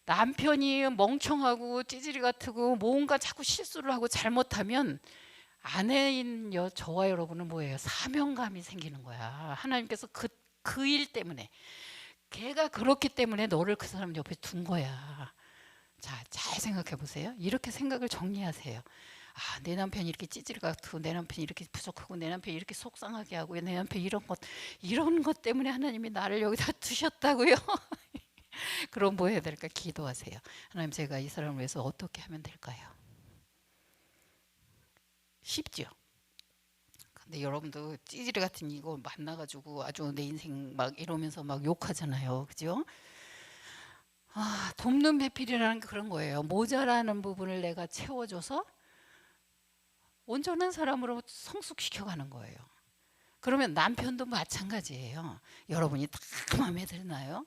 Speaker 1: 남편이 멍청하고 찌질이 같고 뭔가 자꾸 실수를 하고 잘못하면 아내인 저와 여러분은 뭐예요? 사명감이 생기는 거야. 하나님께서 그 일 때문에 걔가 그렇기 때문에 너를 그 사람 옆에 둔 거야. 자, 잘 생각해 보세요. 이렇게 생각을 정리하세요. 내 남편이 이렇게 찌질 같고 내 남편이 이렇게 부족하고 내 남편이 이렇게 속상하게 하고 내 남편이 이런 것 때문에 하나님이 나를 여기다 두셨다고요. 그럼 뭐 해야 될까? 기도하세요. 하나님 제가 이 사람을 위해서 어떻게 하면 될까요? 쉽죠. 근데 여러분도 찌질이 같은 이거 만나가지고 아주 내 인생 막 이러면서 막 욕하잖아요. 그죠? 돕는 배필이라는 게 그런 거예요. 모자라는 부분을 내가 채워줘서 온전한 사람으로 성숙시켜가는 거예요. 그러면 남편도 마찬가지예요. 여러분이 다 마음에 들나요?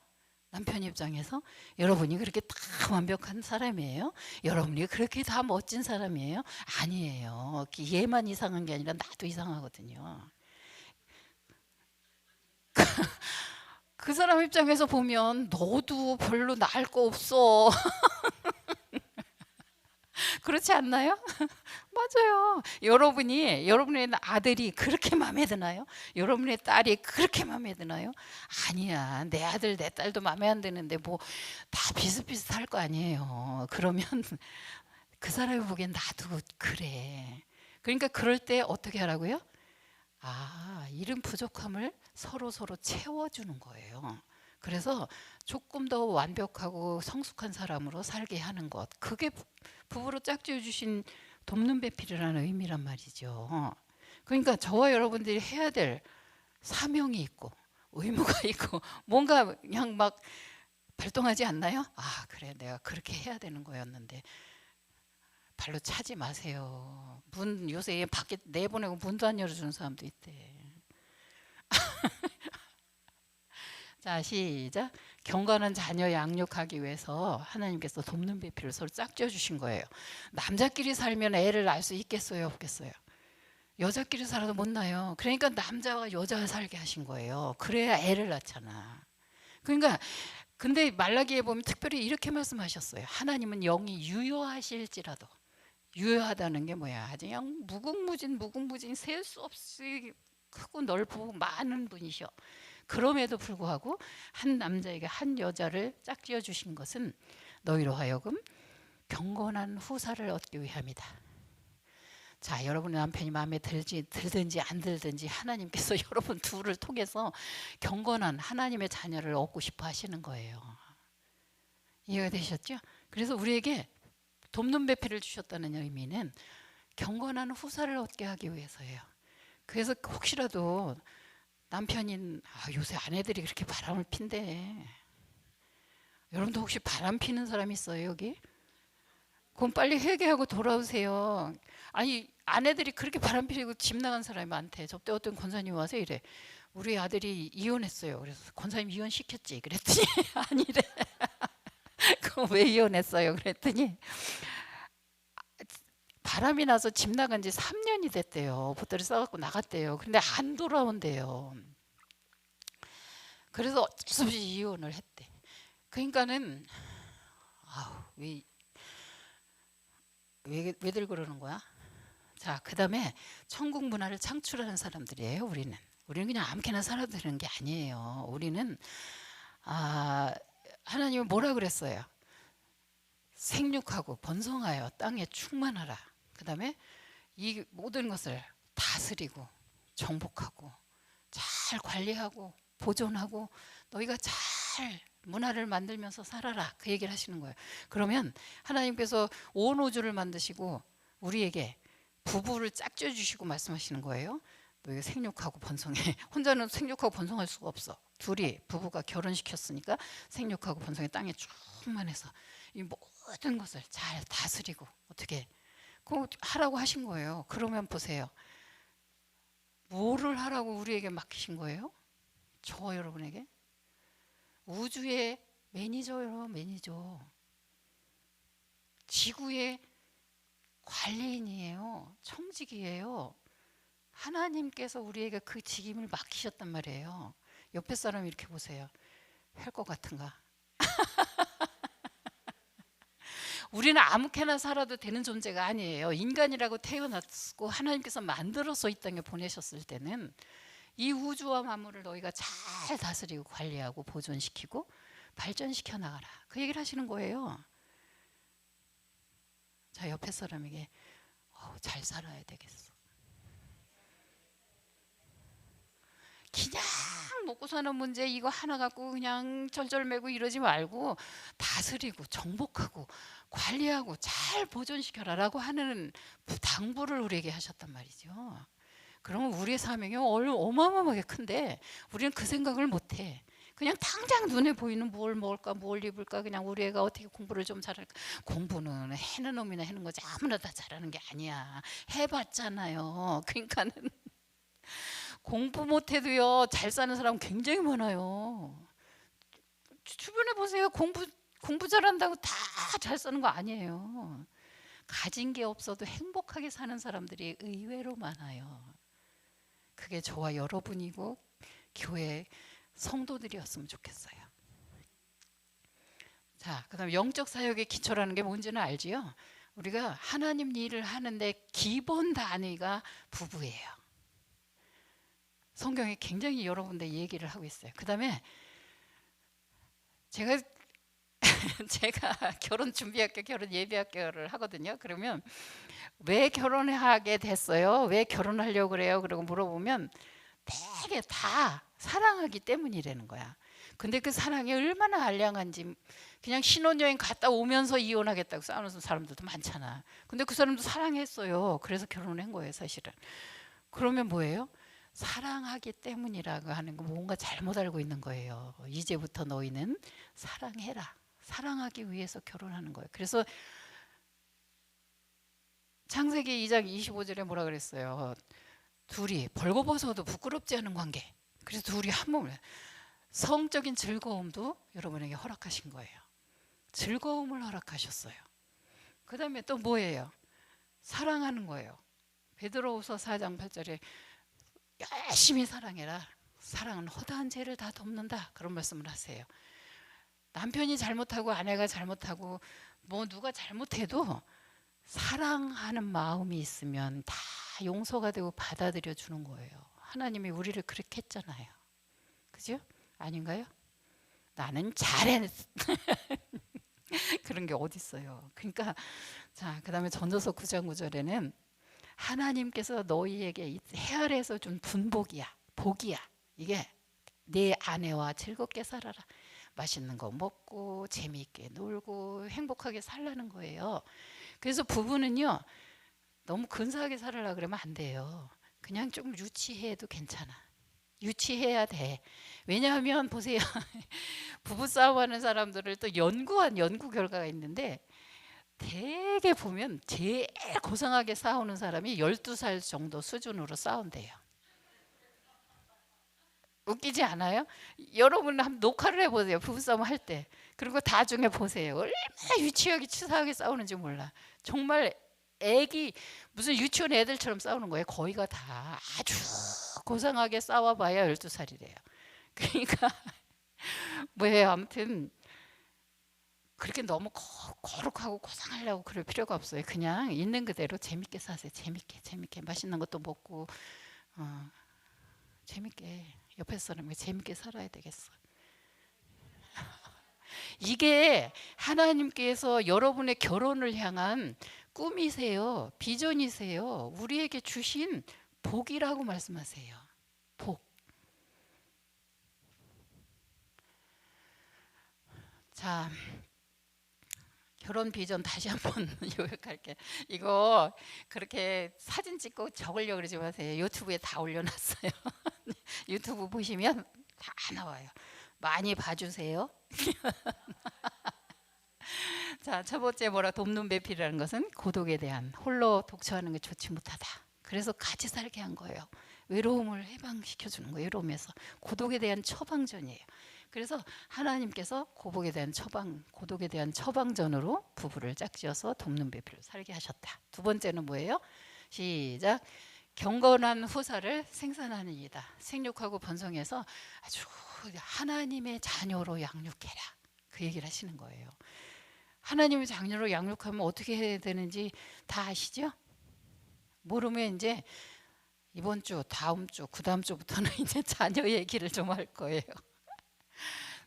Speaker 1: 남편 입장에서 여러분이 그렇게 다 완벽한 사람이에요? 여러분이 그렇게 다 멋진 사람이에요? 아니에요. 얘만 이상한 게 아니라 나도 이상하거든요. 그 사람 입장에서 보면 너도 별로 나을 거 없어. 그렇지 않나요? 맞아요. 여러분의 아들이 그렇게 마음에 드나요? 여러분의 딸이 그렇게 마음에 드나요? 아니야. 내 아들, 내 딸도 마음에 안 드는데 뭐 다 비슷비슷할 거 아니에요. 그러면 그 사람이 보기엔 나도 그래. 그러니까 그럴 때 어떻게 하라고요? 이런 부족함을 서로 채워주는 거예요. 그래서 조금 더 완벽하고 성숙한 사람으로 살게 하는 것. 그게 부부로 짝지어 주신 돕는 배필이라는 의미란 말이죠. 그러니까 저와 여러분들이 해야 될 사명이 있고 의무가 있고 뭔가 그냥 막 발동하지 않나요? 그래 내가 그렇게 해야 되는 거였는데 발로 차지 마세요. 문 요새 밖에 내보내고 문도 안 열어주는 사람도 있대. 자, 시작. 경건한 자녀 양육하기 위해서 하나님께서 돕는 배필을 서로 짝지어 주신 거예요. 남자끼리 살면 애를 낳을 수 있겠어요, 없겠어요? 여자끼리 살아도 못 낳아요. 그러니까 남자와 여자 살게 하신 거예요. 그래야 애를 낳잖아. 그러니까 근데 말라기에 보면 특별히 이렇게 말씀하셨어요. 하나님은 영이 유효하실지라도. 유효하다는 게 뭐야? 아주 그냥 무궁무진 셀 수 없이 크고 넓고 많은 분이셔. 그럼에도 불구하고 한 남자에게 한 여자를 짝지어 주신 것은 너희로 하여금 경건한 후사를 얻기 위함이다. 자, 여러분의 남편이 마음에 들든지 안 들든지 하나님께서 여러분 둘을 통해서 경건한 하나님의 자녀를 얻고 싶어 하시는 거예요. 이해가 되셨죠? 그래서 우리에게 돕는 배필을 주셨다는 의미는 경건한 후사를 얻게 하기 위해서예요. 그래서 혹시라도 남편인 요새 아내들이 그렇게 바람을 핀대. 여러분도 혹시 바람 피는 사람 있어요 여기? 그럼 빨리 회개하고 돌아오세요. 아니 아내들이 그렇게 바람 피고 집 나간 사람이 많대. 저때 어떤 권사님 와서 이래. 우리 아들이 이혼했어요. 그래서 권사님 이혼 시켰지. 그랬더니 아니래. 그럼 왜 이혼했어요? 그랬더니 바람이 나서 집 나간 지 3년이 됐대요. 보따리 싸갖고 나갔대요. 근데 안 돌아온대요. 그래서 어쩔 수 없이 이혼을 했대. 그러니까는 왜들 그러는 거야? 자, 그 다음에 천국 문화를 창출하는 사람들이에요. 우리는 그냥 아무렇게나 살아도 되는 게 아니에요. 우리는 하나님은 뭐라 그랬어요? 생육하고 번성하여 땅에 충만하라. 그 다음에 이 모든 것을 다스리고 정복하고 잘 관리하고 보존하고 너희가 잘 문화를 만들면서 살아라. 그 얘기를 하시는 거예요. 그러면 하나님께서 온 우주를 만드시고 우리에게 부부를 짝지어 주시고 말씀하시는 거예요. 너희가 생육하고 번성해. 혼자는 생육하고 번성할 수가 없어. 둘이 부부가 결혼시켰으니까 생육하고 번성해 땅에 충만해서 이 모든 것을 잘 다스리고 어떻게 그거 하라고 하신 거예요. 그러면 보세요. 뭐를 하라고 우리에게 맡기신 거예요? 저 여러분에게? 우주의 매니저예요. 매니저. 지구의 관리인이에요. 청직이에요. 하나님께서 우리에게 그 직임을 맡기셨단 말이에요. 옆에 사람 이렇게 보세요. 할 것 같은가? 우리는 아무렇게나 살아도 되는 존재가 아니에요. 인간이라고 태어났고 하나님께서 만들어서 이 땅에 보내셨을 때는 이 우주와 만물을 너희가 잘 다스리고 관리하고 보존시키고 발전시켜 나가라. 그 얘기를 하시는 거예요. 자, 옆에 사람에게 잘 살아야 되겠어. 그냥 먹고 사는 문제 이거 하나 갖고 그냥 절절매고 이러지 말고 다스리고 정복하고 관리하고 잘 보존시켜라라고 하는 당부를 우리에게 하셨단 말이죠. 그러면 우리의 사명이 어마어마하게 큰데 우리는 그 생각을 못해. 그냥 당장 눈에 보이는 뭘 먹을까 뭘 입을까 그냥 우리 애가 어떻게 공부를 좀 잘할까. 공부는 해는 놈이나 해는 거지 아무나 다 잘하는 게 아니야. 해봤잖아요. 그러니까는 공부 못해도요 잘 사는 사람 굉장히 많아요. 주변에 보세요. 공부 잘한다고 다 잘 사는 거 아니에요. 가진 게 없어도 행복하게 사는 사람들이 의외로 많아요. 그게 저와 여러분이고 교회 성도들이었으면 좋겠어요. 자, 그다음 영적 사역의 기초라는 게 뭔지는 알지요? 우리가 하나님 일을 하는데 기본 단위가 부부예요. 성경에 굉장히 여러 군데 얘기를 하고 있어요. 그다음에 제가 결혼 준비학교, 결혼 예비학교를 하거든요. 그러면 왜 결혼하게 됐어요? 왜 결혼하려고 그래요? 그러고 물어보면 되게 다 사랑하기 때문이라는 거야. 근데 그 사랑이 얼마나 알량한지 그냥 신혼여행 갔다 오면서 이혼하겠다고 싸우는 사람들도 많잖아. 근데 그 사람도 사랑했어요. 그래서 결혼한 거예요, 사실은. 그러면 뭐예요? 사랑하기 때문이라고 하는 거 뭔가 잘못 알고 있는 거예요. 이제부터 너희는 사랑해라. 사랑하기 위해서 결혼하는 거예요. 그래서 창세기 2장 25절에 뭐라 그랬어요? 둘이 벌거벗어도 부끄럽지 않은 관계. 그래서 둘이 한 몸을 성적인 즐거움도 여러분에게 허락하신 거예요. 즐거움을 허락하셨어요. 그 다음에 또 뭐예요? 사랑하는 거예요. 베드로후서 4장 8절에 열심히 사랑해라. 사랑은 허다한 죄를 다 덮는다. 그런 말씀을 하세요. 남편이 잘못하고 아내가 잘못하고 뭐 누가 잘못해도 사랑하는 마음이 있으면 다 용서가 되고 받아들여 주는 거예요. 하나님이 우리를 그렇게 했잖아요. 그죠? 아닌가요? 나는 잘해. 그런 게 어디 있어요. 그러니까 자, 그다음에 전도서 9장 9절에는 하나님께서 너희에게 헤아려서 준 분복이야. 복이야. 이게 내 아내와 즐겁게 살아라. 맛있는 거 먹고 재미있게 놀고 행복하게 살라는 거예요. 그래서 부부는요 너무 근사하게 살으려고 그러면 안 돼요. 그냥 좀 유치해도 괜찮아. 유치해야 돼. 왜냐하면 보세요. 부부싸움하는 사람들을 또 연구한 연구 결과가 있는데 대개 보면 제일 고상하게 싸우는 사람이 12살 정도 수준으로 싸운대요. 웃기지 않아요? 여러분 한번 녹화를 해보세요. 부부싸움 할 때. 그리고 나중에 보세요. 얼마나 유치하게 치사하게 싸우는지 몰라. 정말 애기 무슨 유치원 애들처럼 싸우는 거예요. 거의가 다 아주 고상하게 싸워봐야 12살이래요. 그러니까 뭐예요? 아무튼 그렇게 너무 거룩하고 고상하려고 그럴 필요가 없어요. 그냥 있는 그대로 재밌게 사세요. 재밌게 맛있는 것도 먹고 재밌게 옆에 사람이 재밌게 살아야 되겠어. 이게 하나님께서 여러분의 결혼을 향한 꿈이세요. 비전이세요. 우리에게 주신 복이라고 말씀하세요. 복. 자, 결혼 비전 다시 한번 요약할게. 이거 그렇게 사진 찍고 적으려고 그러지 마세요. 유튜브에 다 올려놨어요. 유튜브 보시면 다 나와요. 많이 봐주세요. 자, 첫 번째 돕는 배필이라는 것은 고독에 대한 홀로 독처하는 게 좋지 못하다. 그래서 같이 살게 한 거예요. 외로움을 해방시켜 주는 거예요. 외로움에서 고독에 대한 처방전이에요. 그래서 하나님께서 고독에 대한 처방전으로 부부를 짝지어서 돕는 배필로 살게 하셨다. 두 번째는 뭐예요? 시작. 경건한 후사를 생산하는 이다. 생육하고 번성해서 아주 하나님의 자녀로 양육해라. 그 얘기를 하시는 거예요. 하나님의 자녀로 양육하면 어떻게 해야 되는지 다 아시죠? 모르면 이제 이번 주, 다음 주, 그다음 주부터는 이제 자녀 얘기를 좀 할 거예요.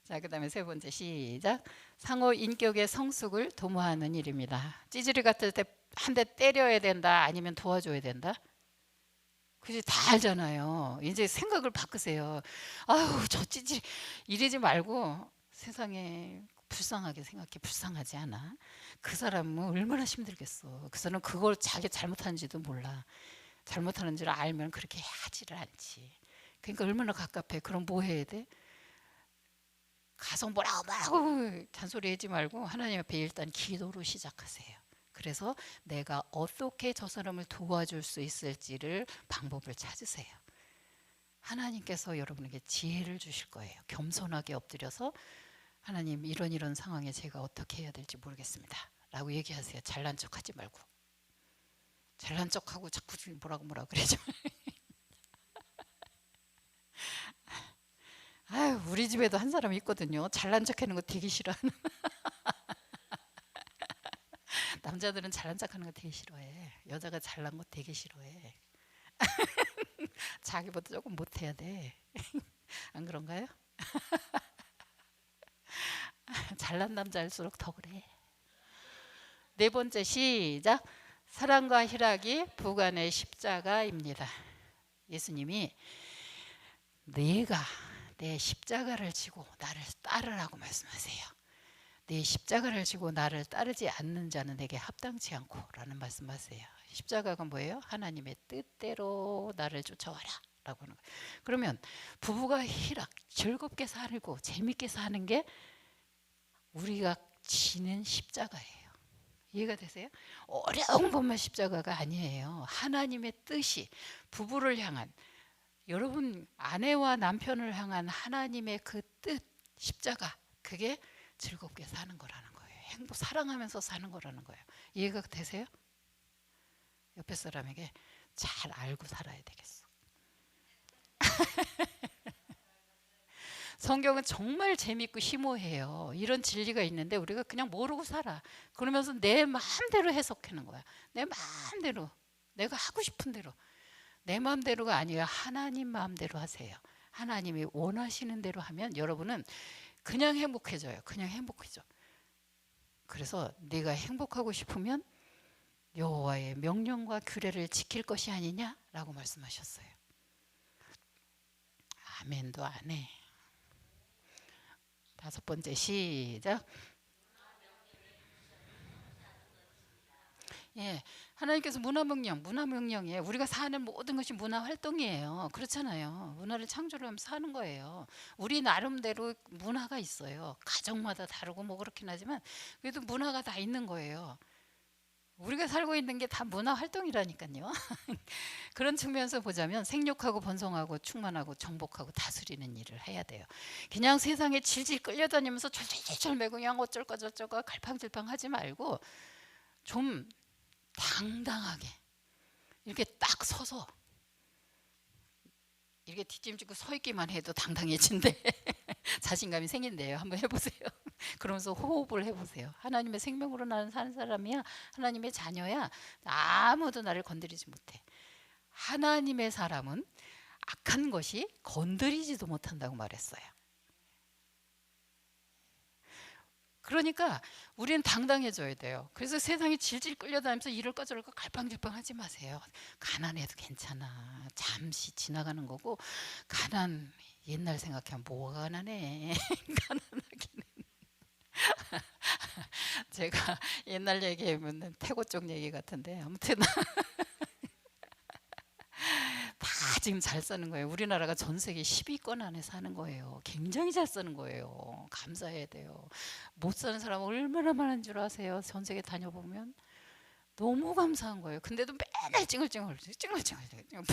Speaker 1: 자, 그다음에 세 번째 시작. 상호 인격의 성숙을 도모하는 일입니다. 찌질이 같을 때 한 대 때려야 된다, 아니면 도와줘야 된다? 그지? 다 알잖아요. 이제 생각을 바꾸세요. 아유, 저 찌질 이러지 말고 세상에 불쌍하게 생각해. 불쌍하지 않아? 그 사람은 얼마나 힘들겠어. 그 사람은 그걸 자기 잘못하는지도 몰라. 잘못하는 줄 알면 그렇게 하지를 않지. 그러니까 얼마나 갑갑해. 그럼 뭐 해야 돼? 가서 뭐라고 잔소리하지 말고 하나님 앞에 일단 기도로 시작하세요. 그래서 내가 어떻게 저 사람을 도와줄 수 있을지를 방법을 찾으세요. 하나님께서 여러분에게 지혜를 주실 거예요. 겸손하게 엎드려서 하나님, 이런 상황에 제가 어떻게 해야 될지 모르겠습니다 라고 얘기하세요. 잘난 척 하지 말고. 잘난 척하고 자꾸 뭐라고 그러지 아유, 우리 집에도 한 사람 있거든요. 잘난 척하는 거 되게 싫어하는. 남자들은 잘난 척하는 거 되게 싫어해. 여자가 잘난 거 되게 싫어해. 자기보다 조금 못해야 돼. 안 그런가요? 잘난 남자일수록 더 그래. 네 번째 시작. 사랑과 희락이 부관의 십자가입니다. 예수님이 네가 내 십자가를 지고 나를 따르라고 말씀하세요. 네 십자가를 지고 나를 따르지 않는 자는 내게 합당치 않고 라는 말씀하세요. 십자가가 뭐예요? 하나님의 뜻대로 나를 쫓아와라 라고 하는 거예요. 그러면 부부가 희락, 즐겁게 살고 재밌게 사는 게 우리가 지는 십자가예요. 이해가 되세요? 어려운 것만 십자가가 아니에요. 하나님의 뜻이 부부를 향한, 여러분 아내와 남편을 향한 하나님의 그 뜻, 십자가, 그게 즐겁게 사는 거라는 거예요. 행복, 사랑하면서 사는 거라는 거예요. 이해가 되세요? 옆에 사람에게 잘 알고 살아야 되겠어. 성경은 정말 재밌고 심오해요. 이런 진리가 있는데 우리가 그냥 모르고 살아. 그러면서 내 마음대로 해석하는 거야. 내 마음대로, 내가 하고 싶은 대로. 내 마음대로가 아니라 하나님 마음대로 하세요. 하나님이 원하시는 대로 하면 여러분은 그냥 행복해져요. 그냥 행복해져. 그래서 네가 행복하고 싶으면 여호와의 명령과 규례를 지킬 것이 아니냐라고 말씀하셨어요. 아멘도 안 해. 다섯 번째 시작. 예, 하나님께서 문화명령에 우리가 사는 모든 것이 문화 활동이에요. 그렇잖아요. 문화를 창조를 하면서 사는 거예요. 우리 나름대로 문화가 있어요. 가정마다 다르고 뭐 그렇긴 하지만 그래도 문화가 다 있는 거예요. 우리가 살고 있는 게 다 문화 활동이라니까요. 그런 측면에서 보자면 생육하고 번성하고 충만하고 정복하고 다스리는 일을 해야 돼요. 그냥 세상에 질질 끌려다니면서 철철철 매고 그냥 어쩔까 저쩔까 갈팡질팡 하지 말고 좀 당당하게 이렇게 딱 서서 이렇게 뒷짐지고 서 있기만 해도 당당해진대. 자신감이 생긴대요. 한번 해보세요. 그러면서 호흡을 해보세요. 하나님의 생명으로 나는 사는 사람이야. 하나님의 자녀야. 아무도 나를 건드리지 못해. 하나님의 사람은 악한 것이 건드리지도 못한다고 말했어요. 그러니까 우리는 당당해져야 돼요. 그래서 세상에 질질 끌려다니면서 이럴까 저럴까 갈팡질팡 하지 마세요. 가난해도 괜찮아. 잠시 지나가는 거고. 가난 옛날 생각하면 뭐가 가난해. 가난하기는. 제가 옛날 얘기하면 태고 쪽 얘기 같은데 아무튼 다 지금 잘 사는 거예요. 우리나라가 전 세계 10위권 안에 사는 거예요. 굉장히 잘 사는 거예요. 감사해야 돼요. 못 사는 사람 얼마나 많은 줄 아세요? 전 세계 다녀보면 너무 감사한 거예요. 근데도 맨날 찡얼찡얼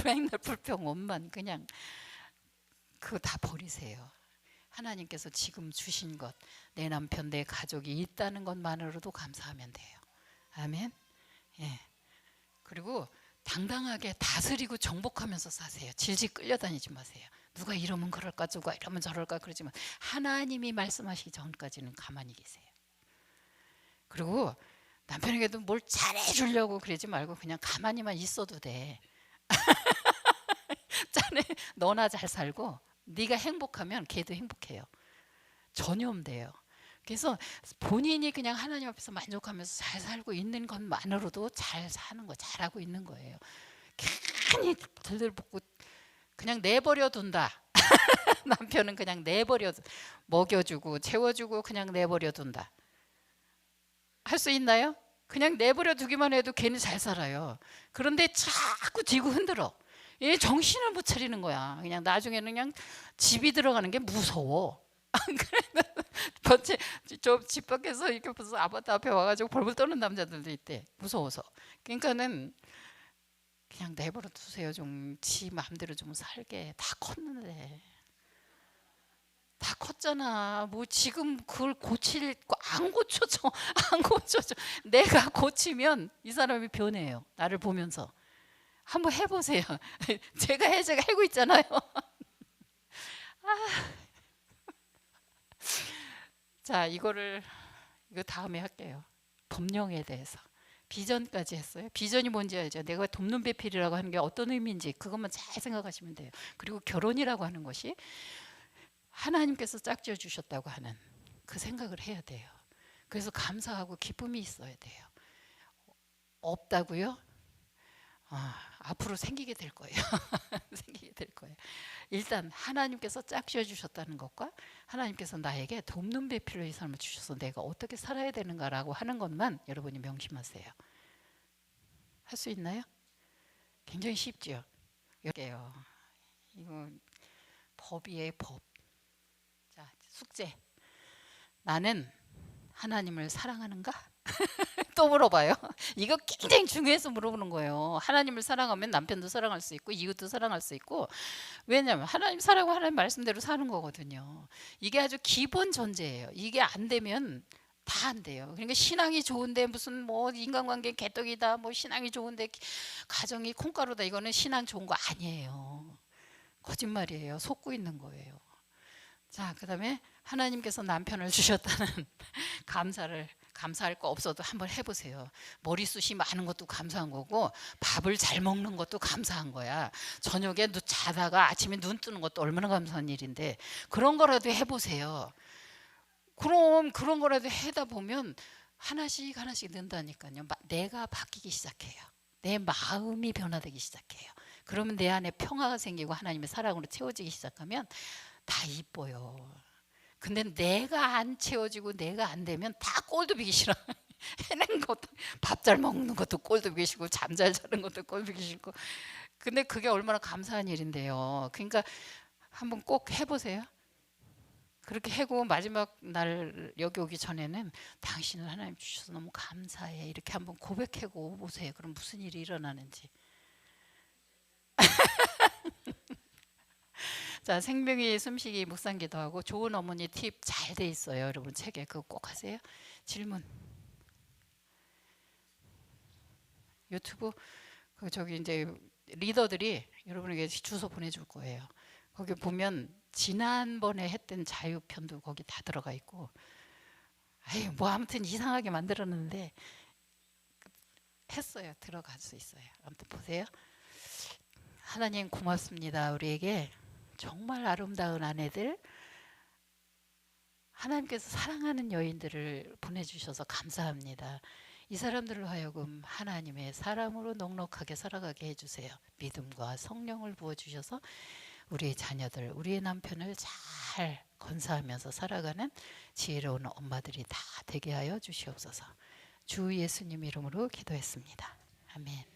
Speaker 1: 맨날 불평 원만 그냥 그거 다 버리세요. 하나님께서 지금 주신 것, 내 남편, 내 가족이 있다는 것만으로도 감사하면 돼요. 아멘. 예. 그리고 당당하게 다스리고 정복하면서 사세요. 질질 끌려다니지 마세요. 누가 이러면 그럴까, 누가 이러면 저럴까 그러지만 하나님이 말씀하시기 전까지는 가만히 계세요. 그리고 남편에게도 뭘 잘해주려고 그러지 말고 그냥 가만히만 있어도 돼. 짠해. 너나 잘 살고 네가 행복하면 걔도 행복해요. 전염돼요. 그래서 본인이 그냥 하나님 앞에서 만족하면서 잘 살고 있는 것만으로도 잘 사는 거, 잘하고 있는 거예요. 괜히 들들볶고 그냥 내버려 둔다. 남편은 그냥 내버려 먹여주고 채워주고 그냥 내버려 둔다. 할 수 있나요? 그냥 내버려 두기만 해도 걔는 잘 살아요. 그런데 자꾸 뒤고 흔들어. 얘 정신을 못 차리는 거야. 그냥 나중에는 그냥 집이 들어가는 게 무서워. 번째 저집 밖에서 이렇게 무슨 아파트 앞에 와가지고 벌벌 떠는 남자들도 있대. 무서워서. 그러니까는 그냥 내버려 두세요. 좀 지 마음대로 좀 살게. 다 컸는데. 다 컸잖아. 뭐 지금 그걸 고칠 거 안 고쳐져. 안 고쳐져. 내가 고치면 이 사람이 변해요. 나를 보면서. 한번 해보세요. 제가 하고 있잖아요. 자, 이거 다음에 할게요. 법령에 대해서. 비전까지 했어요. 비전이 뭔지 알죠? 내가 돕는 배필이라고 하는 게 어떤 의미인지 그것만 잘 생각하시면 돼요. 그리고 결혼이라고 하는 것이 하나님께서 짝지어 주셨다고 하는 그 생각을 해야 돼요. 그래서 감사하고 기쁨이 있어야 돼요. 없다고요? 앞으로 생기게 될 거예요. 생기게 될 거예요. 일단 하나님께서 짝지어 주셨다는 것과 하나님께서 나에게 돕는 배필로 이 삶을 주셔서 내가 어떻게 살아야 되는가라고 하는 것만 여러분이 명심하세요. 할 수 있나요? 굉장히 쉽죠. 이거 법이에요, 법. 자, 숙제. 나는 하나님을 사랑하는가? 또 물어봐요. 이거 굉장히 중요해서 물어보는 거예요. 하나님을 사랑하면 남편도 사랑할 수 있고 이웃도 사랑할 수 있고, 왜냐하면 하나님 사랑하고 하나님 말씀대로 사는 거거든요. 이게 아주 기본 전제예요. 이게 안 되면 다 안 돼요. 그러니까 신앙이 좋은데 무슨 뭐 인간관계 개떡이다, 뭐 신앙이 좋은데 가정이 콩가루다, 이거는 신앙 좋은 거 아니에요. 거짓말이에요. 속고 있는 거예요. 자, 그다음에 하나님께서 남편을 주셨다는 감사할 거 없어도 한번 해보세요. 머리숱이 많은 것도 감사한 거고 밥을 잘 먹는 것도 감사한 거야. 저녁에 자다가 아침에 눈 뜨는 것도 얼마나 감사한 일인데 그런 거라도 해보세요. 그럼 그런 거라도 하다 보면 하나씩 하나씩 는다니까요. 내가 바뀌기 시작해요. 내 마음이 변화되기 시작해요. 그러면 내 안에 평화가 생기고 하나님의 사랑으로 채워지기 시작하면 다 이뻐요. 근데 내가 안 채워지고 내가 안 되면 다 꼴도 보기 싫어. 해낸 것도, 밥 잘 먹는 것도 꼴도 보기 싫고 잠 잘 자는 것도 꼴도 보기 싫고. 근데 그게 얼마나 감사한 일인데요. 그러니까 한번 꼭 해보세요. 그렇게 하고 마지막 날 여기 오기 전에는 당신을 하나님 주셔서 너무 감사해, 이렇게 한번 고백하고 오세요. 그럼 무슨 일이 일어나는지. 자, 생명이 숨쉬기 묵상기도하고 좋은 어머니 팁 잘 돼 있어요. 여러분 책에 그거 꼭 하세요. 질문. 유튜브 저기 이제 리더들이 여러분에게 주소 보내줄 거예요. 거기 보면 지난번에 했던 자유편도 거기 다 들어가 있고, 뭐 아무튼 이상하게 만들었는데 했어요. 들어갈 수 있어요. 아무튼 보세요. 하나님 고맙습니다. 우리에게 정말 아름다운 아내들, 하나님께서 사랑하는 여인들을 보내주셔서 감사합니다. 이 사람들로 하여금 하나님의 사람으로 넉넉하게 살아가게 해주세요. 믿음과 성령을 부어주셔서 우리의 자녀들, 우리의 남편을 잘 건사하면서 살아가는 지혜로운 엄마들이 다 되게 하여 주시옵소서. 주 예수님 이름으로 기도했습니다. 아멘.